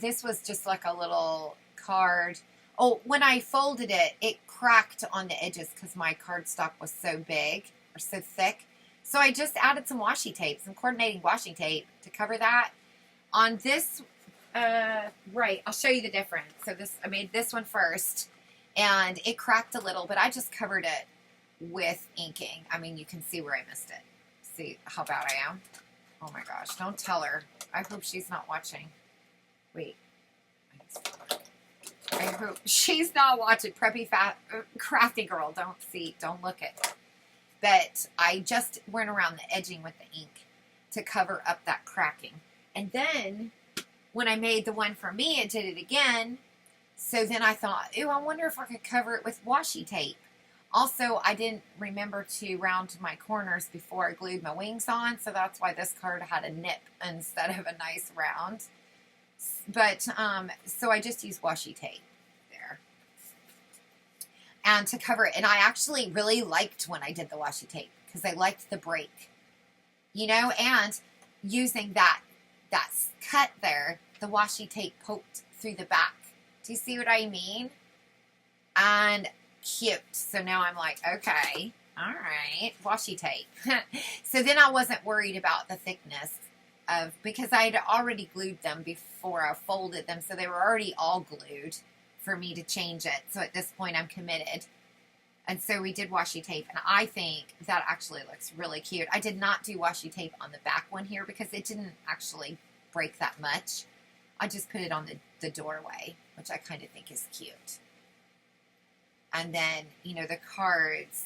this was just like a little card. Oh, when I folded it, it cracked on the edges because my cardstock was so big or so thick. So I just added some washi tape, some coordinating washi tape to cover that. On this, right, I'll show you the difference. So I made this one first, and it cracked a little, but I just covered it with inking. I mean, you can see where I missed it. See how bad I am? Oh my gosh, don't tell her. I hope she's not watching. Wait. I hope she's not watching. Preppy crafty girl. Don't look at it. But I just went around the edging with the ink to cover up that cracking. And then when I made the one for me, it did it again. So then I thought, ooh, I wonder if I could cover it with washi tape. Also, I didn't remember to round my corners before I glued my wings on, so that's why this card had a nip instead of a nice round. But, so I just used washi tape there. And to cover it, and I actually really liked when I did the washi tape, because I liked the break. You know, and using that cut there, the washi tape poked through the back. Do you see what I mean? And cute. So now I'm like, okay, all right, washi tape. So then I wasn't worried about the thickness of, because I had already glued them before I folded them, so they were already all glued for me to change it. So at this point, I'm committed. And so we did washi tape, and I think that actually looks really cute. I did not do washi tape on the back one here because it didn't actually break that much. I just put it on the doorway, which I kind of think is cute. And then, you know, the cards,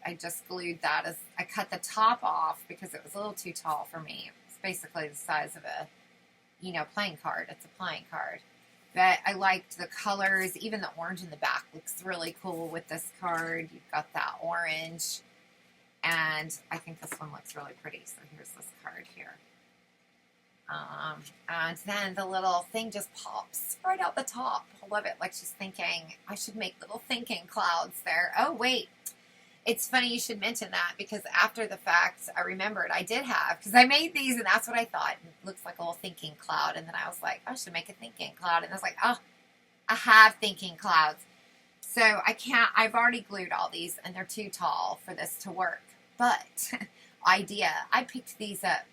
I just glued that. As I cut the top off because it was a little too tall for me. It's basically the size of a, you know, playing card. It's a playing card. But I liked the colors. Even the orange in the back looks really cool with this card. You've got that orange. And I think this one looks really pretty. So here's this card here. And then the little thing just pops right out the top. I love it. Like she's thinking, I should make little thinking clouds there. Oh, wait. It's funny you should mention that, because after the fact, I remembered I did have, because I made these and that's what I thought. It looks like a little thinking cloud. And then I was like, I should make a thinking cloud. And I was like, oh, I have thinking clouds. So I've already glued all these and they're too tall for this to work. But I picked these up.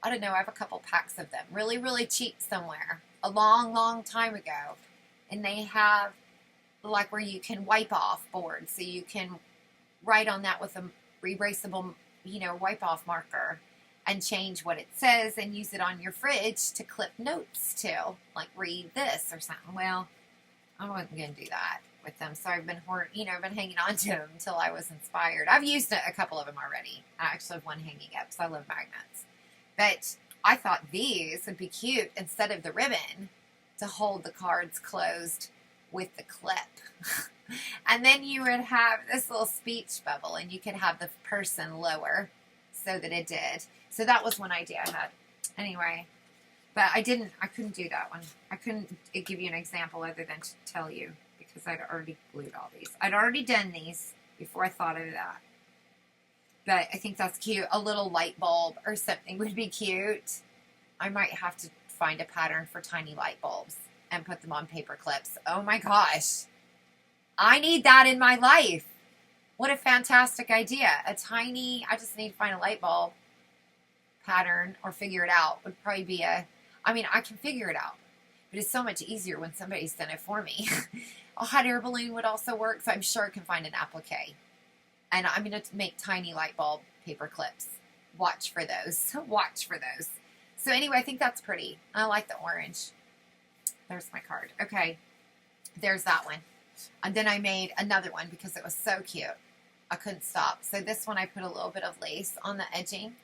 I don't know, I have a couple packs of them. Really, really cheap somewhere. A long, long time ago. And they have, like, where you can wipe off boards. So you can write on that with a erasable, you know, wipe off marker. And change what it says and use it on your fridge to clip notes to. Like, read this or something. Well, I wasn't going to do that with them. So I've been, I've been hanging on to them until I was inspired. I've used a couple of them already. I actually have one hanging up because I love magnets. But I thought these would be cute instead of the ribbon to hold the cards closed with the clip. And then you would have this little speech bubble and you could have the person lower so that it did. So that was one idea I had. Anyway, but I couldn't do that one. I couldn't give you an example other than to tell you because I'd already glued all these. I'd already done these before I thought of that. But I think that's cute. A little light bulb or something would be cute. I might have to find a pattern for tiny light bulbs and put them on paper clips. Oh my gosh. I need that in my life. What a fantastic idea. I just need to find a light bulb pattern or figure it out. Would probably be I can figure it out. But it's so much easier when somebody's done it for me. A hot air balloon would also work, so I'm sure I can find an applique. And I'm going to make tiny light bulb paper clips. Watch for those. Watch for those. So anyway, I think that's pretty. I like the orange. There's my card. Okay. There's that one. And then I made another one because it was so cute. I couldn't stop. So this one I put a little bit of lace on the edging.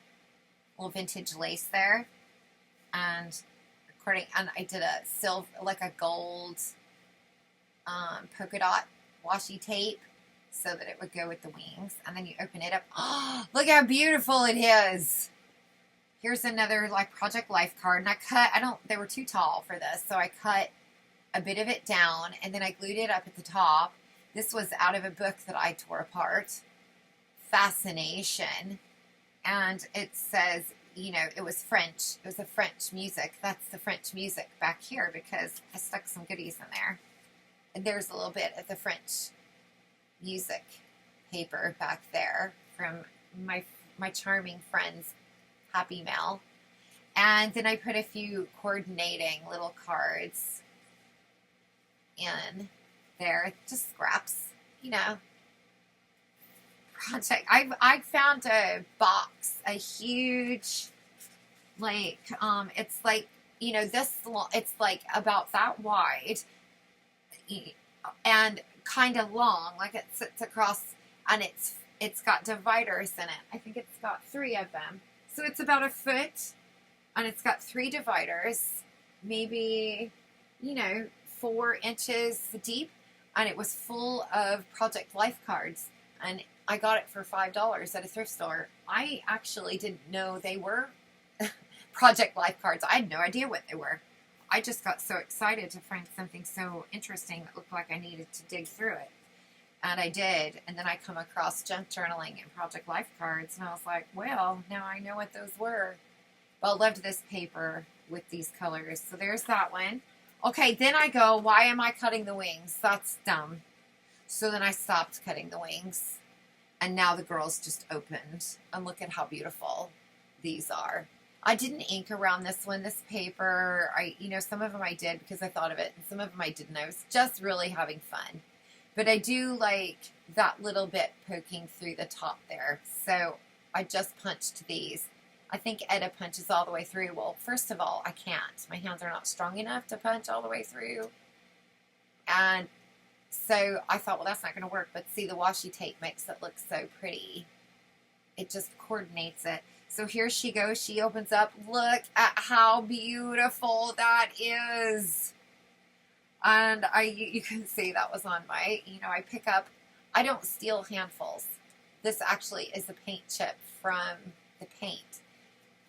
A little vintage lace there. And I did a silver, like a gold polka dot washi tape, so that it would go with the wings. And then you open it up. Oh, look how beautiful it is. Here's another like Project Life card. And they were too tall for this. So I cut a bit of it down and then I glued it up at the top. This was out of a book that I tore apart. Fascination. And it says, it was French. It was a French music. That's the French music back here because I stuck some goodies in there. And there's a little bit of the French music paper back there from my charming friend's Happy Mail. And then I put a few coordinating little cards in there, just scraps, project. I found a box, a huge, it's like, it's like about that wide and kind of long, like it sits across, and it's got dividers in it. I think it's got 3 of them. So it's about a foot, and it's got 3 dividers maybe, 4 inches deep, and it was full of Project Life cards. And I got it for $5 at a thrift store. I actually didn't know they were Project Life cards. I had no idea what they were. I just got so excited to find something so interesting that looked like I needed to dig through it. And I did. And then I come across junk journaling and Project Life cards. And I was like, well, now I know what those were. But I loved this paper with these colors. So there's that one. Okay, then I go, why am I cutting the wings? That's dumb. So then I stopped cutting the wings. And now the girls just opened. And look at how beautiful these are. I didn't ink around this one, this paper. Some of them I did because I thought of it. And some of them I didn't. I was just really having fun. But I do like that little bit poking through the top there. So I just punched these. I think Etta punches all the way through. Well, first of all, I can't. My hands are not strong enough to punch all the way through. And so I thought, well, that's not going to work. But see, the washi tape makes it look so pretty. It just coordinates it. So here she goes. She opens up. Look at how beautiful that is. And you can see that was on my, I pick up. I don't steal handfuls. This actually is a paint chip from the paint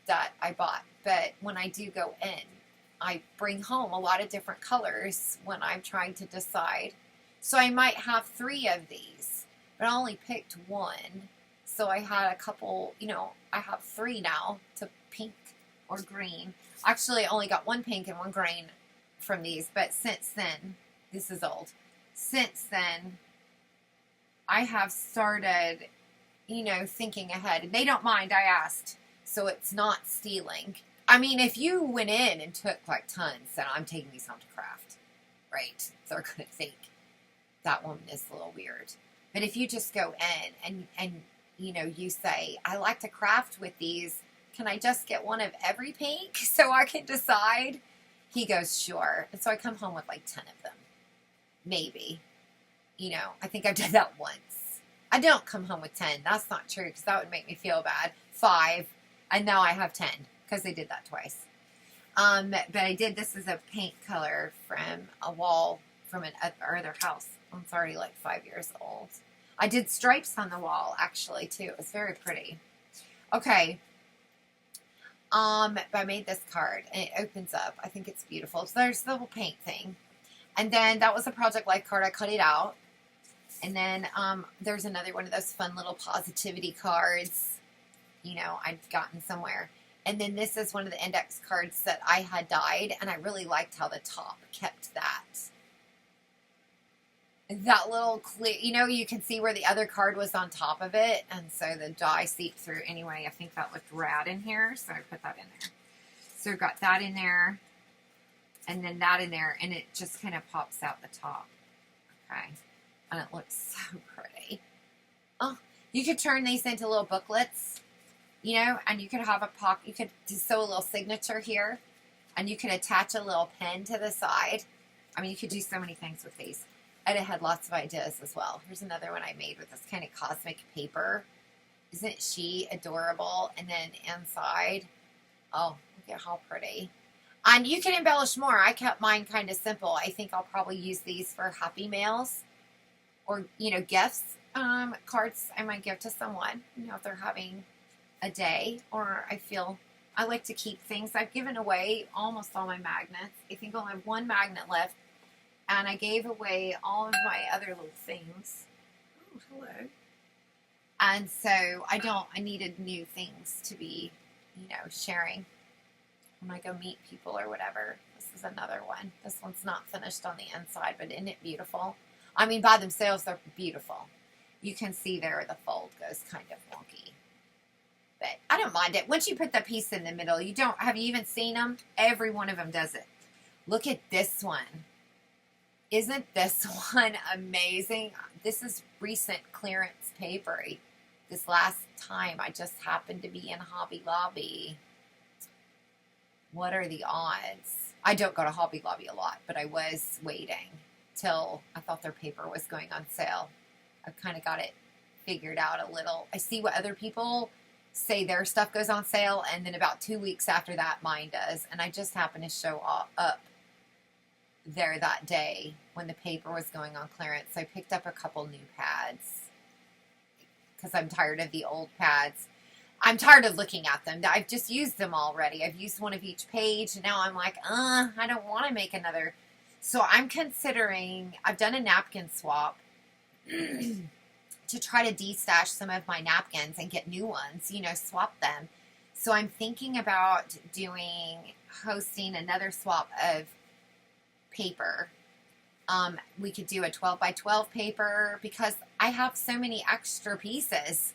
that I bought. But when I do go in, I bring home a lot of different colors when I'm trying to decide. So I might have 3 of these, but I only picked 1. So I had a couple, I have 3 now to pink or green. Actually, I only got 1 pink and 1 green from these. But since then, this is old. Since then, I have started, thinking ahead. And they don't mind, I asked. So it's not stealing. I mean, if you went in and took like tons, then I'm taking these home to craft. Right? They're going to think that woman is a little weird. But if you just go in and you say, I like to craft with these. Can I just get one of every pink so I can decide? He goes, sure. And so I come home with like 10 of them. Maybe. I think I've done that once. I don't come home with 10. That's not true because that would make me feel bad. 5. And now I have 10 because I did that twice. But I did, this is a paint color from a wall from an other house. It's already like 5 years old. I did stripes on the wall actually too. It was very pretty. Okay. But I made this card and it opens up. I think it's beautiful. So there's the little paint thing. And then that was a Project Life card. I cut it out. And then there's another one of those fun little positivity cards, I'd gotten somewhere. And then this is one of the index cards that I had dyed. And I really liked how the top kept that. That little clear, you can see where the other card was on top of it. And so the dye seeped through anyway. I think that looked rad in here. So I put that in there. So I've got that in there. And then that in there. And it just kind of pops out the top. Okay. And it looks so pretty. Oh, you could turn these into little booklets. And you could have a pocket. You could sew a little signature here. And you could attach a little pen to the side. I mean, you could do so many things with these. Etta had lots of ideas as well. Here's another one I made with this kind of cosmic paper. Isn't she adorable? And then inside, oh, look at how pretty. And you can embellish more. I kept mine kind of simple. I think I'll probably use these for happy mails or, gifts, cards I might give to someone, if they're having a day. Or I like to keep things. I've given away almost all my magnets. I think I only have 1 magnet left. And I gave away all of my other little things. Oh, hello. And so I needed new things to be, sharing when I go meet people or whatever. This is another one. This one's not finished on the inside, but isn't it beautiful? I mean, by themselves, they're beautiful. You can see there the fold goes kind of wonky. But I don't mind it. Once you put the piece in the middle, have you even seen them? Every one of them does it. Look at this one. Isn't this one amazing? This is recent clearance paper. This last time I just happened to be in Hobby Lobby. What are the odds? I don't go to Hobby Lobby a lot, but I was waiting till I thought their paper was going on sale. I've kind of got it figured out a little. I see what other people say their stuff goes on sale, and then about 2 weeks after that, mine does. And I just happened to show up there that day when the paper was going on clearance. So I picked up a couple new pads because I'm tired of the old pads. I'm tired of looking at them. I've just used them already. I've used one of each page, and now I'm like, I don't want to make another. So I'm considering, I've done a napkin swap to try to de-stash some of my napkins and get new ones, swap them. So I'm thinking about hosting another swap of paper. We could do a 12 by 12 paper because I have so many extra pieces.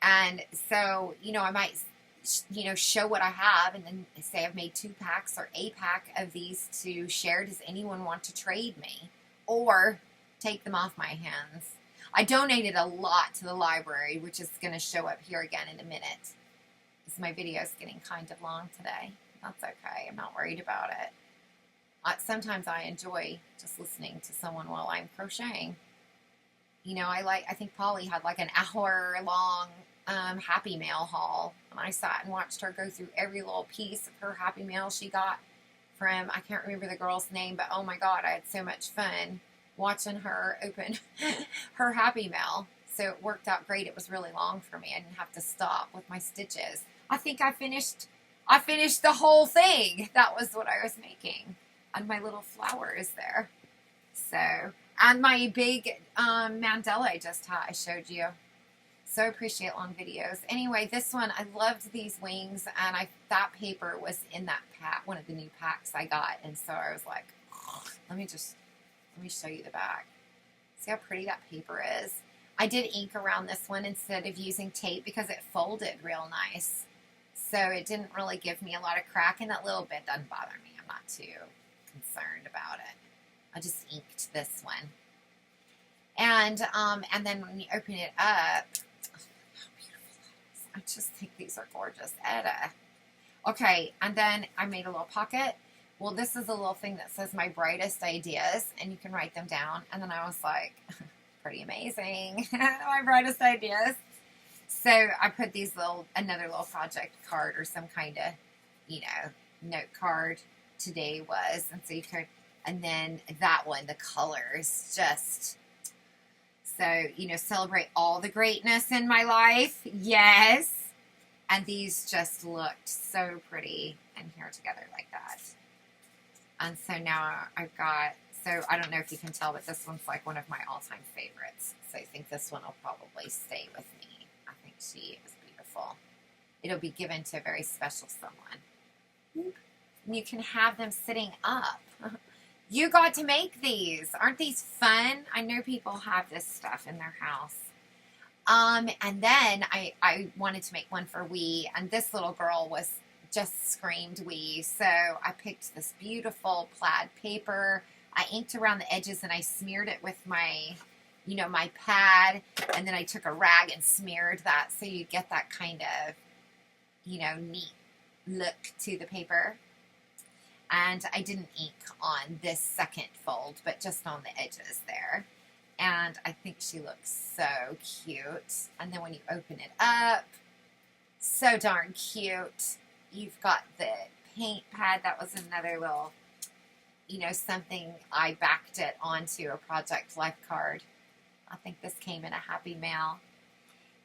And so, I might, show what I have and then say I've made 2 packs or a pack of these to share. Does anyone want to trade me or take them off my hands? I donated a lot to the library, which is going to show up here again in a minute. Because my video is getting kind of long today. That's okay. I'm not worried about it. Sometimes I enjoy just listening to someone while I'm crocheting. I think Polly had like an hour-long Happy Mail haul. And I sat and watched her go through every little piece of her Happy Mail she got from, I can't remember the girl's name, but oh my God, I had so much fun watching her open her Happy Mail. So it worked out great. It was really long for me. I didn't have to stop with my stitches. I think I finished the whole thing. That was what I was making. And my little flowers there. So, and my big mandala I showed you. So appreciate long videos. Anyway, this one, I loved these wings, and that paper was in that pack, one of the new packs I got. And so I was like, let me show you the back. See how pretty that paper is? I did ink around this one instead of using tape because it folded real nice. So it didn't really give me a lot of crack, and that little bit doesn't bother me. I'm not too concerned about it. I just inked this one. And then when you open it up, oh, how beautiful that is. I just think these are gorgeous. Etta. Okay, and then I made a little pocket. Well, this is a little thing that says my brightest ideas, and you can write them down. And then I was like, pretty amazing. My brightest ideas. So I put another little project card or some kind of, note card today was. And so you could, and then that one, the colors, just, so, celebrate all the greatness in my life. Yes. And these just looked so pretty and here together like that. And so now I've got, so I don't know if you can tell, but this one's like one of my all-time favorites. So I think this one will probably stay with me. I think she is beautiful. It'll be given to a very special someone. And you can have them sitting up. You got to make these. Aren't these fun? I know people have this stuff in their house. And then I wanted to make one for Wee, and this little girl just screamed Wee. So I picked this beautiful plaid paper. I inked around the edges and I smeared it with my, my pad. And then I took a rag and smeared that so you get that kind of, neat look to the paper. And I didn't ink on this second fold, but just on the edges there. And I think she looks so cute. And then when you open it up, so darn cute. You've got the paint pad. That was another little, something I backed it onto a Project Life card. I think this came in a Happy Mail.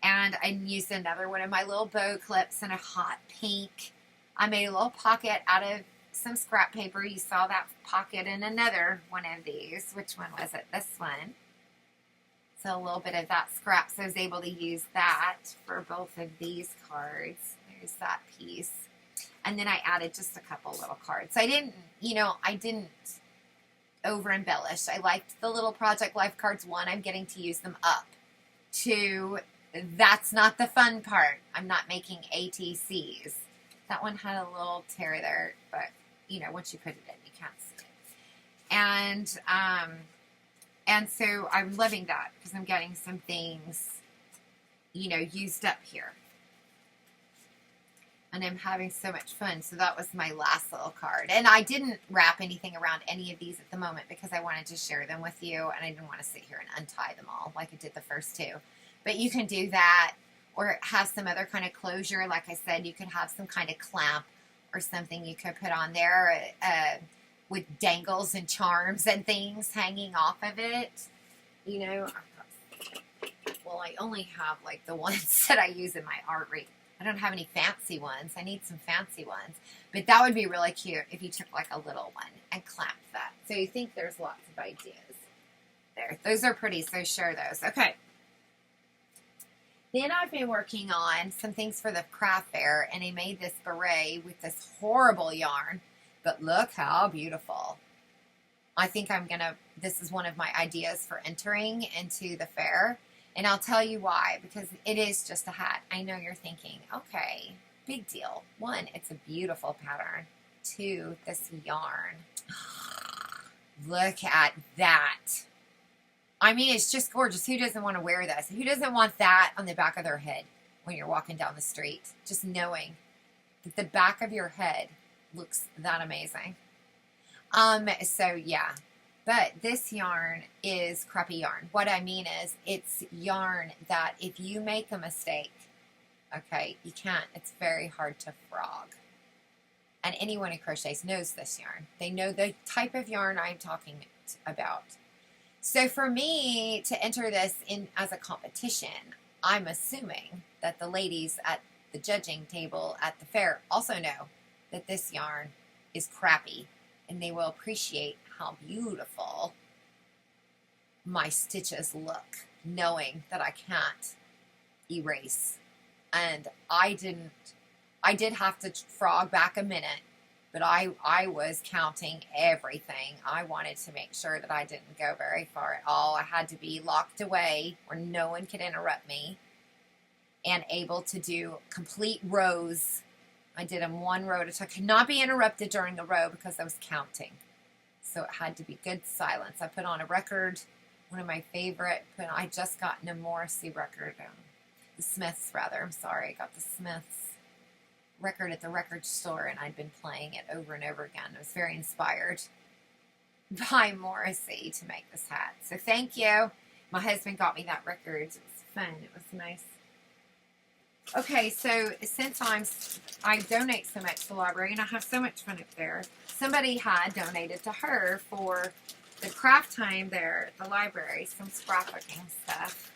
And I used another one of my little bow clips in a hot pink. I made a little pocket out of some scrap paper. You saw that pocket in another one of these. Which one was it? This one. So a little bit of that scrap. So I was able to use that for both of these cards. There's that piece. And then I added just a couple little cards. So I didn't over embellish. I liked the little Project Life cards. 1, I'm getting to use them up. 2, that's not the fun part. I'm not making ATCs. That one had a little tear there, but once you put it in, you can't see it. And so I'm loving that because I'm getting some things, used up here. And I'm having so much fun. So that was my last little card. And I didn't wrap anything around any of these at the moment because I wanted to share them with you. And I didn't want to sit here and untie them all like I did the first 2. But you can do that. or have some other kind of closure. Like I said, you could have some kind of clamp or something you could put on there with dangles and charms and things hanging off of it. You know, well, I only have like the ones that I use in my artery. I don't have any fancy ones. I need some fancy ones. But that would be really cute if you took like a little one and clamped that. So you think there's lots of ideas there. Those are pretty, so share those. Okay. Then I've been working on some things for the craft fair, and I made this beret with this horrible yarn. But look how beautiful. I think this is one of my ideas for entering into the fair. And I'll tell you why, because it is just a hat. I know you're thinking, okay, big deal. One, it's a beautiful pattern. Two, this yarn. Look at that. I mean, it's just gorgeous. Who doesn't want to wear this? Who doesn't want that on the back of their head when you're walking down the street? Just knowing that the back of your head looks that amazing. So yeah. But this yarn is crappy yarn. What I mean is, it's yarn that if you make a mistake, okay, you can't. It's very hard to frog. And anyone who crochets knows this yarn. They know the type of yarn I'm talking about. So for me to enter this in as a competition, I'm assuming that the ladies at the judging table at the fair also know that this yarn is crappy, and they will appreciate how beautiful my stitches look, knowing that I can't erase. And I did have to frog back a minute, but I was counting everything. I wanted to make sure that I didn't go very far at all. I had to be locked away where no one could interrupt me, and able to do complete rows. I did them one row at a time. Could not be interrupted during the row because I was counting. So it had to be good silence. I put on a record, one of my favorite. I just gotten a Morrissey record. The Smiths, rather. I'm sorry. I got the Smiths record at the record store, and I'd been playing it over and over again. I was very inspired by Morrissey to make this hat. So thank you. My husband got me that record. It was fun. It was nice. Okay, so since I donate so much to the library, and I have so much fun up there, somebody had donated to her for the craft time there at the library, some scrapbooking stuff.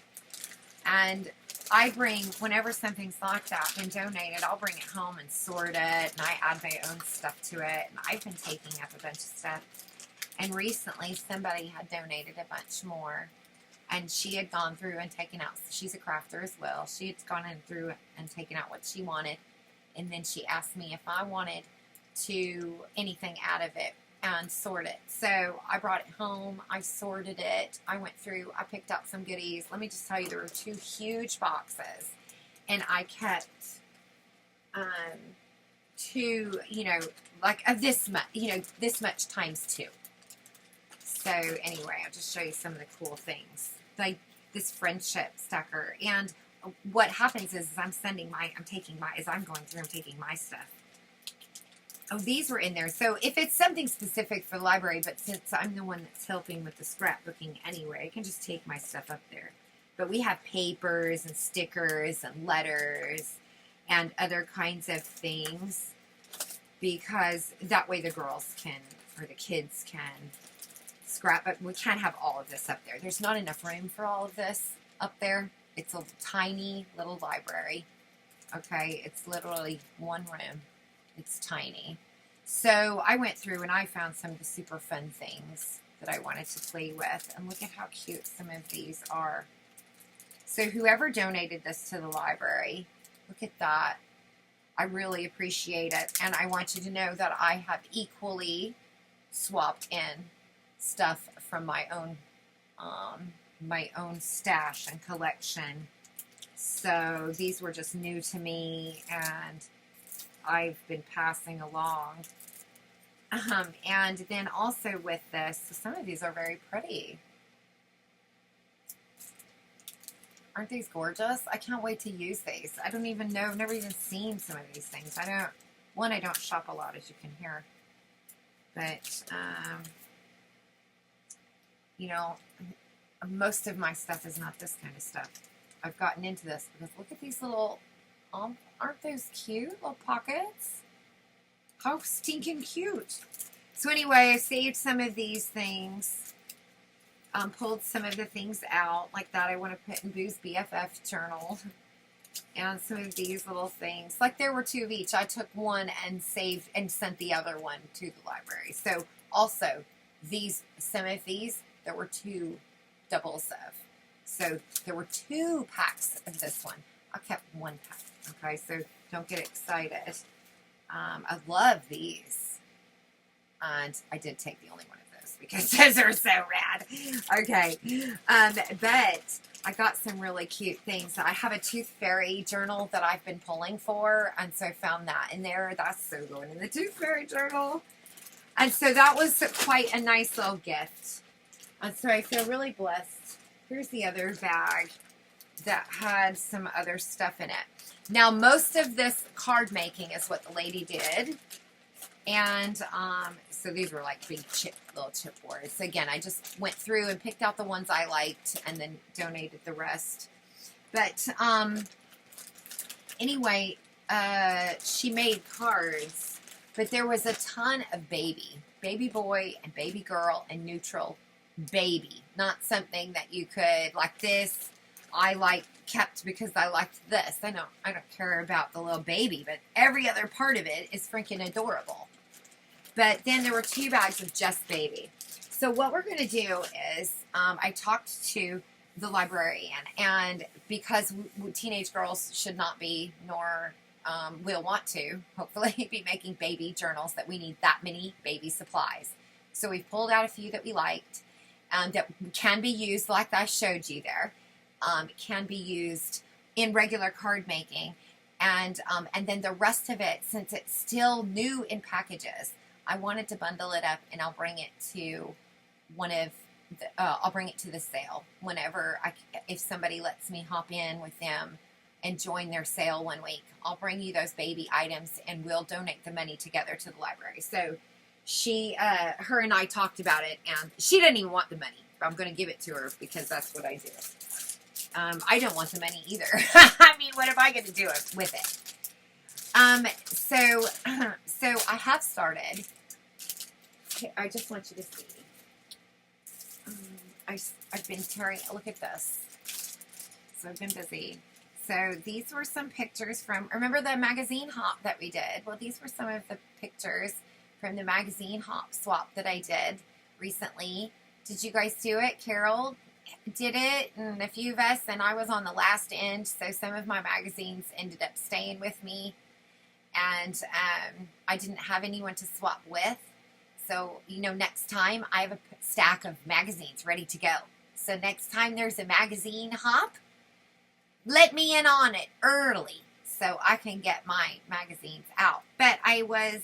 And I bring, whenever something's like that, been donated, I'll bring it home and sort it, and I add my own stuff to it. And I've been taking up a bunch of stuff. And recently, somebody had donated a bunch more. And she had gone through and taken out, she's a crafter as well. She had gone in through and taken out what she wanted. And then she asked me if I wanted to anything out of it and sort it. So I brought it home. I sorted it. I went through. I picked out some goodies. Let me just tell you, there were 2 huge boxes. And I kept 2, like of this much, this much times 2. So anyway, I'll just show you some of the cool things. Like this friendship sticker. And what happens is I'm taking my stuff. Oh, these were in there. So if it's something specific for the library, but since I'm the one that's helping with the scrapbooking anyway, I can just take my stuff up there. But we have papers and stickers and letters and other kinds of things, because that way the girls can, or the kids can, scrapbook. We can't have all of this up there. There's not enough room for all of this up there. It's a tiny little library. Okay, it's literally one room. It's tiny. So I went through and I found some of the super fun things that I wanted to play with. And look at how cute some of these are. So whoever donated this to the library, look at that. I really appreciate it. And I want you to know that I have equally swapped in stuff from my own stash and collection. So these were just new to me, and I've been passing along. And then also with this, some of these are very pretty. Aren't these gorgeous? I can't wait to use these. I don't even know. I've never even seen some of these things. I don't shop a lot, as you can hear. But, most of my stuff is not this kind of stuff. I've gotten into this because look at these little, aren't those cute little pockets? How stinking cute. So anyway, I saved some of these things, pulled some of the things out like that I want to put in Boo's BFF journal. And some of these little things, like there were 2 of each. I took one and saved and sent the other one to the library. So also some of these, there were 2 doubles of. So there were 2 packs of this one. I kept 1 pack. Okay, so don't get excited. I love these. And I did take the only one of those because those are so rad. Okay. But I got some really cute things. I have a Tooth Fairy journal that I've been pulling for. And so I found that in there. That's so going in the Tooth Fairy journal. And so that was quite a nice little gift. And so I feel really blessed. Here's the other bag that had some other stuff in it. Now, most of this card making is what the lady did. And so these were like big little chipboards. Again, I just went through and picked out the ones I liked and then donated the rest. But anyway, she made cards, but there was a ton of baby boy and baby girl and neutral baby. Not something that you could, like this, I kept because I liked this. I don't care about the little baby, but every other part of it is freaking adorable. But then there were 2 bags of just baby. So what we're going to do is I talked to the librarian, and because teenage girls should not be, nor will want to, hopefully, be making baby journals, that we need that many baby supplies. So we've pulled out a few that we liked that can be used like I showed you there. It can be used in regular card making. And then the rest of it, since it's still new in packages, I wanted to bundle it up, and I'll bring it to I'll bring it to the sale whenever if somebody lets me hop in with them and join their sale one week. I'll bring you those baby items, and we'll donate the money together to the library. So her and I talked about it, and she didn't even want the money. I'm going to give it to her because that's what I do. I don't want the money either. I mean, what am I going to do with it? So I have started. Okay, I just want you to see. I've been tearing. Look at this. So I've been busy. So these were some pictures from. Remember the magazine hop that we did? Well, these were some of the pictures from the magazine hop swap that I did recently. Did you guys do it? Carol did it, and a few of us, and I was on the last end. So some of my magazines ended up staying with me. And I didn't have anyone to swap with. So, next time I have a stack of magazines ready to go. So next time there's a magazine hop, let me in on it early so I can get my magazines out. But I was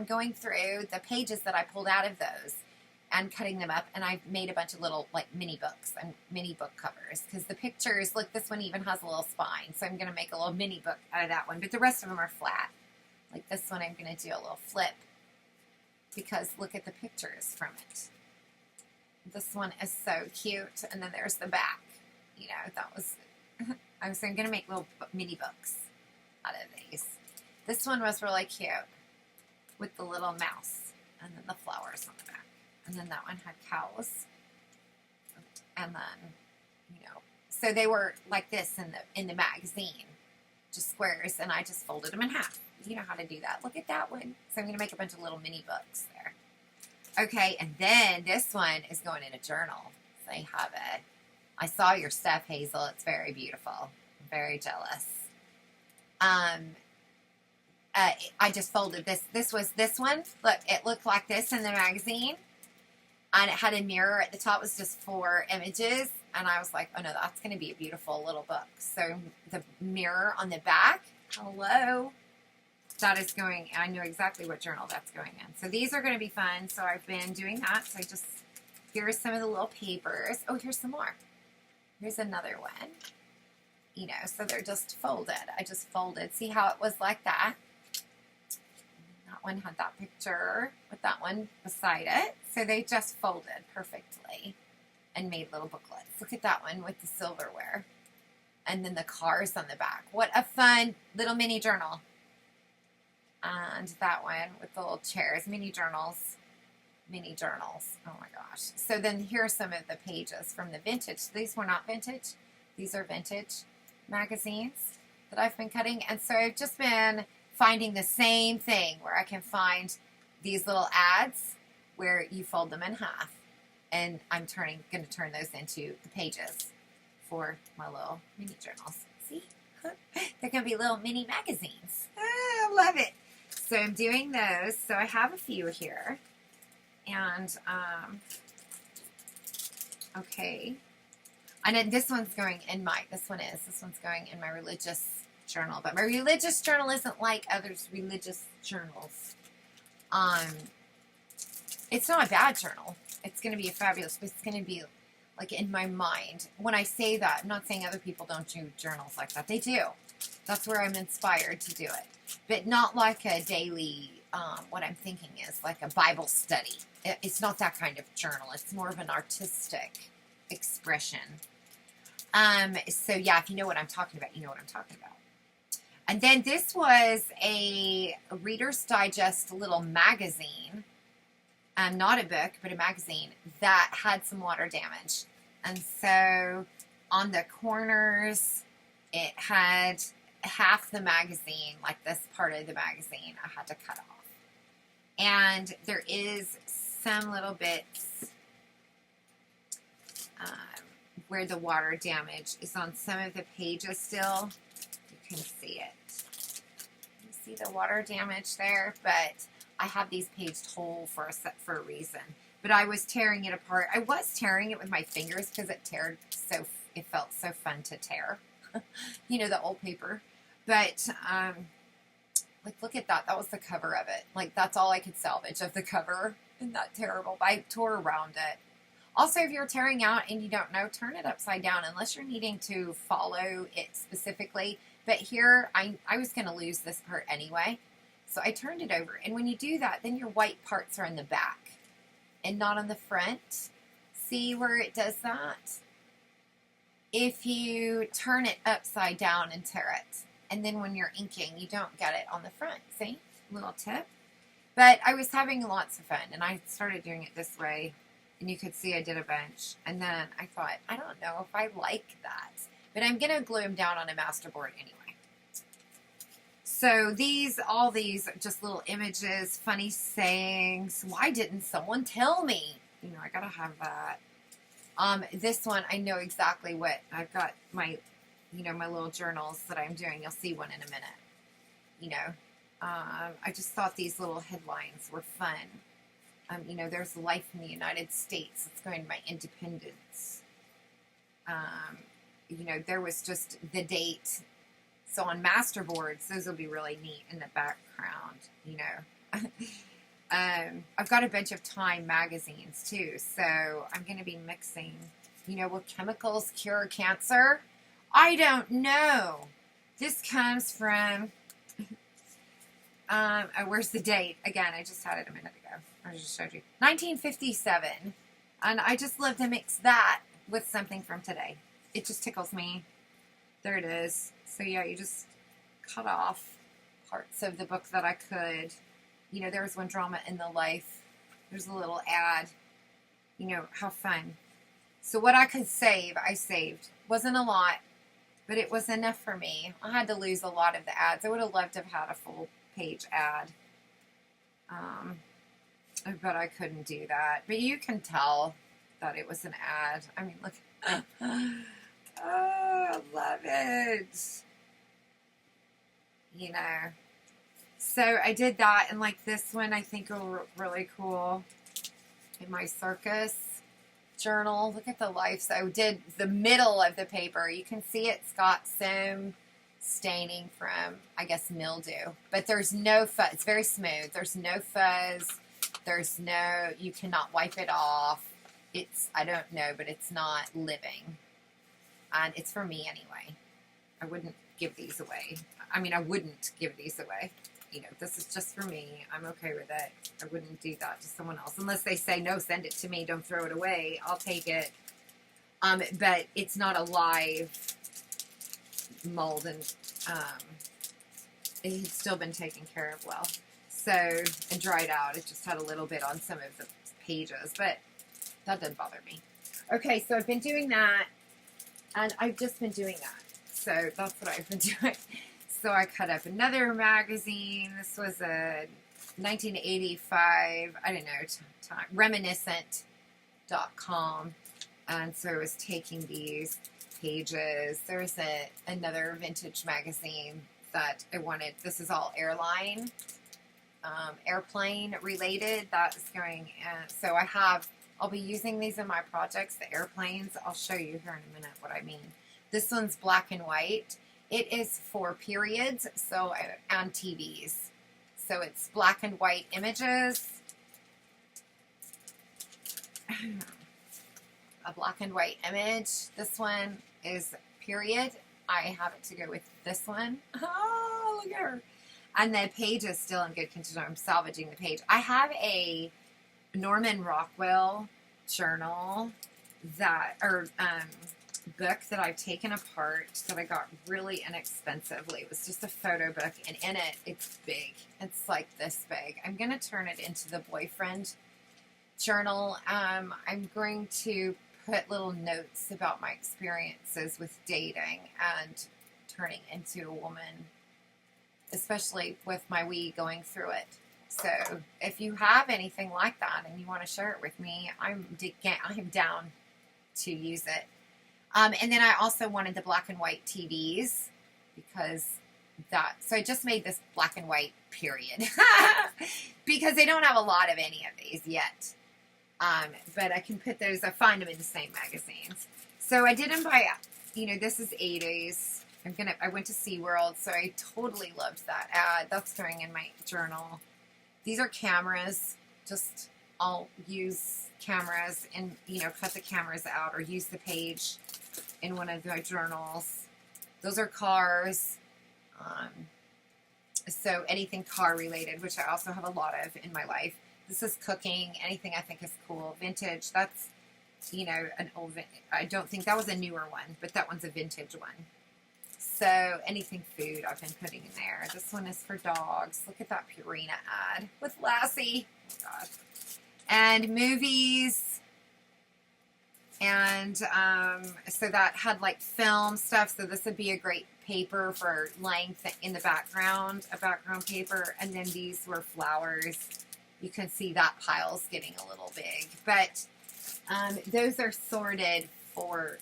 going through the pages that I pulled out of those and cutting them up. And I've made a bunch of little mini books and mini book covers. Because the pictures, look, this one even has a little spine. So I'm going to make a little mini book out of that one. But the rest of them are flat. Like this one, I'm going to do a little flip because look at the pictures from it. This one is so cute. And then there's the back. That was, I'm going to make little mini books out of these. This one was really cute with the little mouse and then the flowers on the back. And then that one had cows. And then, so they were like this in the magazine, just squares, and I just folded them in half. You know how to do that. Look at that one. So I'm going to make a bunch of little mini books there. Okay, and then this one is going in a journal. So I have it. I saw your stuff, Hazel. It's very beautiful. I'm very jealous. I just folded this. This was this one. Look, it looked like this in the magazine. And it had a mirror at the top. It was just 4 images. And I was like, oh no, that's going to be a beautiful little book. So the mirror on the back. Hello. That is going, I know exactly what journal that's going in. So these are going to be fun. So I've been doing that. So here's some of the little papers. Oh, here's some more. Here's another one. So they're just folded. I just folded. See how it was like that? That one had that picture with that one beside it. So they just folded perfectly and made little booklets. Look at that one with the silverware. And then the cars on the back. What a fun little mini journal. And that one with the little chairs, mini journals. Mini journals. Oh my gosh. So then here are some of the pages from the vintage. These were not vintage. These are vintage magazines that I've been cutting. And so I've just been finding the same thing where I can find these little ads where you fold them in half. And I'm going to turn those into the pages for my little mini journals. See? They're going to be little mini magazines. I love it. So I'm doing those. So I have a few here. And, okay. And then this one's going in this one's going in my religious journal. But my religious journal isn't like others' religious journals. It's not a bad journal. It's going to be but it's going to be like in my mind. When I say that, I'm not saying other people don't do journals like that. They do. That's where I'm inspired to do it. But not like a daily, what I'm thinking is like a Bible study. It's not that kind of journal. It's more of an artistic expression. So yeah, if you know what I'm talking about, you know what I'm talking about. And then this was a Reader's Digest little magazine. Not a book, but a magazine that had some water damage. And so on the corners, it had half the magazine, like this part of the magazine, I had to cut off. And there is some little bits where the water damage is on some of the pages still. You can see it. You see the water damage there, but I have these pages whole for a reason. But I was tearing it apart. I was tearing it with my fingers because it felt so fun to tear. You know, the old paper. But, like, look at that. That was the cover of it. Like, that's all I could salvage of the cover. Isn't that terrible? But I tore around it. Also, if you're tearing out and you don't know, turn it upside down unless you're needing to follow it specifically. But here, I was going to lose this part anyway. So I turned it over. And when you do that, then your white parts are in the back and not on the front. See where it does that? If you turn it upside down and tear it, and then when you're inking, you don't get it on the front. See? Little tip. But I was having lots of fun, and I started doing it this way, and you could see I did a bunch. And then I thought, I don't know if I like that. But I'm going to glue them down on a masterboard anyway. So all these just little images, funny sayings. Why didn't someone tell me? You know, I got to have that. This one, I know exactly what, I've got my little journals that I'm doing. You'll see one in a minute. You know, I just thought these little headlines were fun. You know, there's life in the United States. It's going to my independence. You know, there was just the date. So on masterboards, those will be really neat in the background, you know. I've got a bunch of Time magazines, too. So I'm going to be mixing, you know, will chemicals cure cancer? I don't know. This comes from, where's the date? Again, I just had it a minute ago. I just showed you. 1957. And I just love to mix that with something from today. It just tickles me. There it is. So yeah, you just cut off parts of the book that I could. You know, there was one drama in the life. There's a little ad. You know, how fun. So what I could save, I saved. Wasn't a lot, but it was enough for me. I had to lose a lot of the ads. I would have loved to have had a full page ad. But I couldn't do that. But you can tell that it was an ad. I mean, look. Oh, I love it. You know. So I did that, and like this one I think will look really cool in my circus journal. Look at the life. So I did the middle of the paper. You can see it's got some staining from, I guess, mildew. But there's no fuzz. It's very smooth. There's no fuzz. There's no, you cannot wipe it off. It's, I don't know, but it's not living. And it's for me anyway. I wouldn't give these away. I mean, I wouldn't give these away. You know, this is just for me. I'm okay with it. I wouldn't do that to someone else. Unless they say, no, send it to me. Don't throw it away. I'll take it. But it's not a live mold, and it had still been taken care of well. So, and dried out. It just had a little bit on some of the pages, but that didn't bother me. Okay, so I've been doing that, and I've just been doing that. So that's what I've been doing. So I cut up another magazine. This was a 1985, I don't know, time, reminiscent.com. And so I was taking these pages. There's another vintage magazine that I wanted. This is all airplane related. That is going, so I'll be using these in my projects, the airplanes. I'll show you here in a minute what I mean. This one's black and white. It is for periods, so, and TVs. So it's black and white images. A black and white image. This one is period. I have it to go with this one. Oh, look at her. And the page is still in good condition. I'm salvaging the page. I have a Norman Rockwell journal book that I've taken apart that I got really inexpensively. It was just a photo book, and in it, it's big. It's like this big. I'm going to turn it into the boyfriend journal. I'm going to put little notes about my experiences with dating and turning into a woman, especially with my wee going through it. So if you have anything like that and you want to share it with me, I'm down to use it. And then I also wanted the black and white TVs so I just made this black and white period because they don't have a lot of any of these yet. But I can put those, I find them in the same magazines. So I didn't buy, this is 80s. I went to SeaWorld, so I totally loved that ad. That's going in my journal. These are cameras. I'll use cameras and, cut the cameras out or use the page in one of my journals. Those are cars. So anything car related, which I also have a lot of in my life. This is cooking, anything I think is cool. Vintage, that's, an old, I don't think that was a newer one, but that one's a vintage one. So anything food I've been putting in there. This one is for dogs. Look at that Purina ad with Lassie. Oh, God. And movies. And so that had like film stuff. So this would be a great paper for laying in the background, a background paper. And then these were flowers. You can see that pile's getting a little big. But those are sorted for,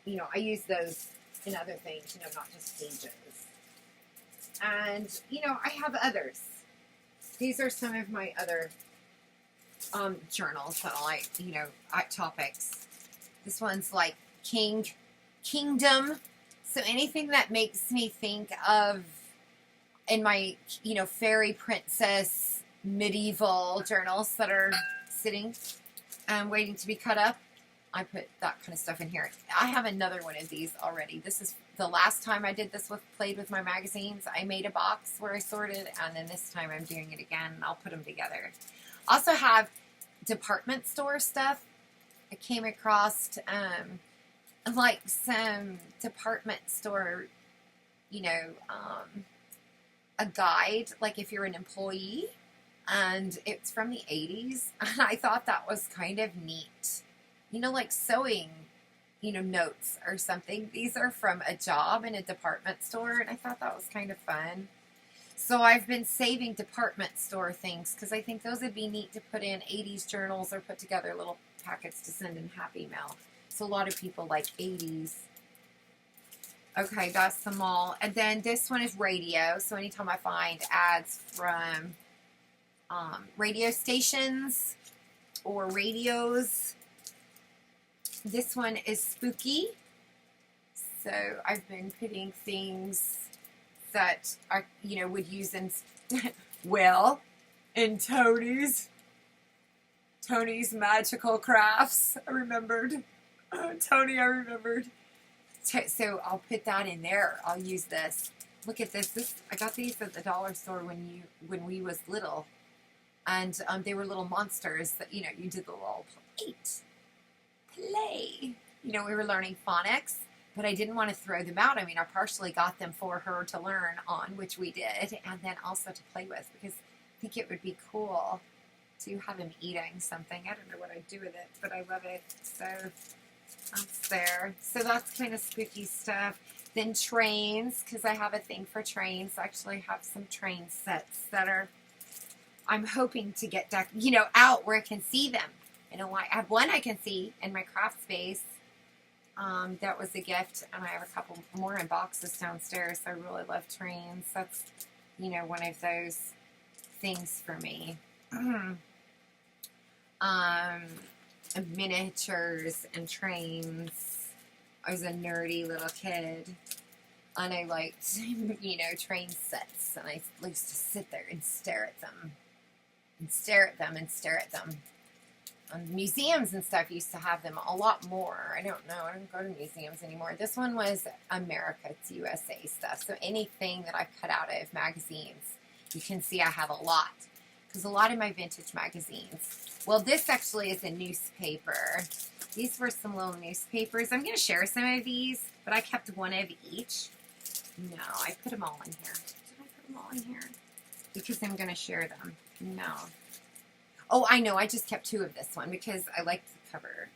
I use those in other things, not just pages. And, I have others. These are some of my other journals that I like, topics. This one's like kingdom. So anything that makes me think of, in my, fairy princess medieval journals that are sitting and waiting to be cut up, I put that kind of stuff in here. I have another one of these already. This is the last time I did this played with my magazines. I made a box where I sorted, and then this time I'm doing it again, and I'll put them together. Also have department store stuff. I came across like some department store, a guide, like if you're an employee, and it's from the 80s, and I thought that was kind of neat. Like sewing, notes or something. These are from a job in a department store, and I thought that was kind of fun. So I've been saving department store things because I think those would be neat to put in 80s journals or put together little packets to send in Happy Mail. So a lot of people like 80s. Okay, that's them all. And then this one is radio. So anytime I find ads from radio stations or radios. This one is spooky. So I've been putting things that I, would use in, in Tony's Magical Crafts. I remembered. Tony, I remembered. So I'll put that in there. I'll use this. Look at this. I got these at the dollar store when we was little. And they were little monsters that, you did the little play. We were learning phonics. but I didn't want to throw them out. I mean, I partially got them for her to learn on, which we did, and then also to play with, because I think it would be cool to have him eating something. I don't know what I'd do with it, but I love it. So that's there. So that's kind of spooky stuff. Then trains, because I have a thing for trains. I actually have some train sets that are, I'm hoping to get out where I can see them. I have one I can see in my craft space. That was a gift, and I have a couple more in boxes downstairs. I really love trains. That's, one of those things for me. Miniatures and trains. I was a nerdy little kid, and I liked, train sets, and I used to sit there and stare at them, and stare at them, and stare at them. Museums and stuff used to have them a lot more. I don't know. I don't go to museums anymore. This one was America. It's USA stuff. So anything that I cut out of magazines, you can see I have a lot. Because a lot of my vintage magazines. Well, this actually is a newspaper. These were some little newspapers. I'm going to share some of these, but I kept one of each. No, I put them all in here. Did I put them all in here? Because I'm going to share them. No. Oh, I know. I just kept two of this one because I liked the cover.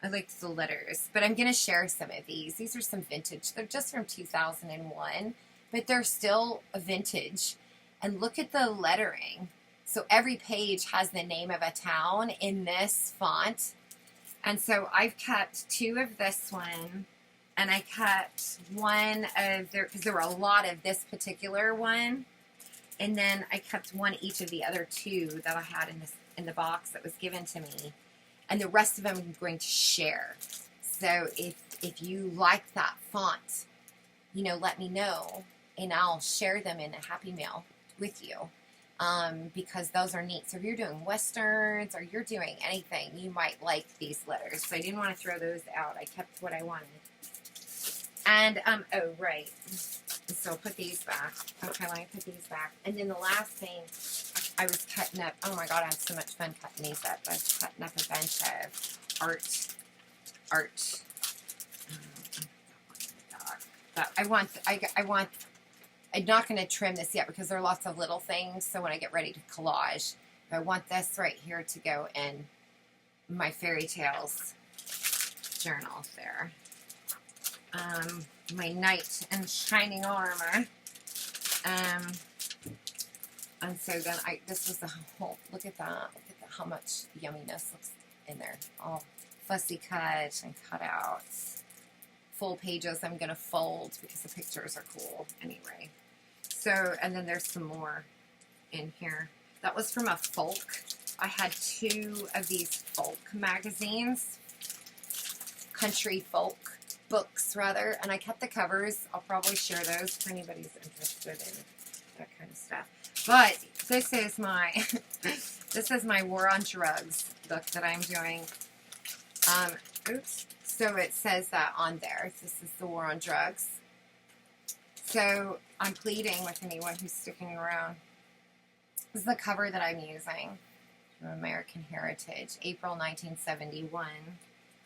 I liked the letters. But I'm going to share some of these. These are some vintage. They're just from 2001, but they're still a vintage. And look at the lettering. So every page has the name of a town in this font. And so I've kept two of this one. And I kept one of there, because there were a lot of this particular one. And then I kept one each of the other two that I had in the box that was given to me, and the rest of them I'm going to share. So if you like that font, let me know, and I'll share them in a Happy Mail with you, because those are neat. So if you're doing westerns or you're doing anything, you might like these letters. So I didn't want to throw those out. I kept what I wanted. And oh right. So I'll put these back. Okay, let me put these back. And then the last thing, I was cutting up. Oh my God, I had so much fun cutting these up. I was cutting up a bunch of art. But I want. I'm not going to trim this yet because there are lots of little things. So when I get ready to collage, I want this right here to go in my fairy tales journal there. My knight in shining armor. And so then this was the whole, look at that. Look at how much yumminess looks in there. All fussy cut and cut out. Full pages I'm going to fold because the pictures are cool anyway. So, and then there's some more in here. That was from a folk. I had two of these folk magazines. Country folk books, rather. And I kept the covers. I'll probably share those for anybody who's interested in that kind of stuff. But this is my War on Drugs book that I'm doing. Oops. So it says that on there. This is the War on Drugs. So I'm pleading with anyone who's sticking around. This is the cover that I'm using from American Heritage, April 1971.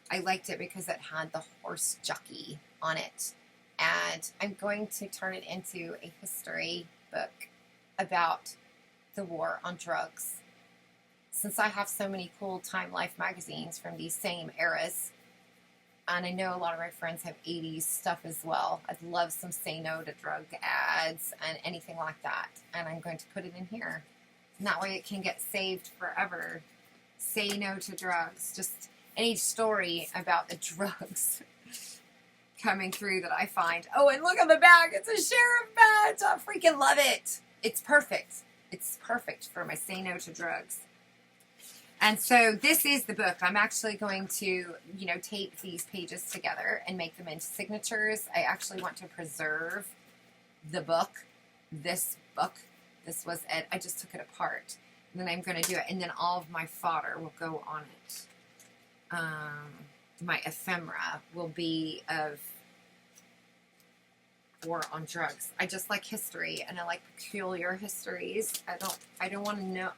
I liked it because it had the horse jockey on it. And I'm going to turn it into a history book about the war on drugs. Since I have so many cool Time Life magazines from these same eras, and I know a lot of my friends have 80s stuff as well, I'd love some Say No to Drug ads and anything like that. And I'm going to put it in here. And that way it can get saved forever. Say No to Drugs. Just any story about the drugs coming through that I find. Oh, and look on the back. It's a sheriff badge. I freaking love it. It's perfect. It's perfect for my Say No to Drugs. And so this is the book. I'm actually going to, tape these pages together and make them into signatures. I actually want to preserve the book. This book. This was it. I just took it apart. And then I'm going to do it. And then all of my fodder will go on it. My ephemera will be of War on Drugs. I just like history, and I like peculiar histories. I don't want to know.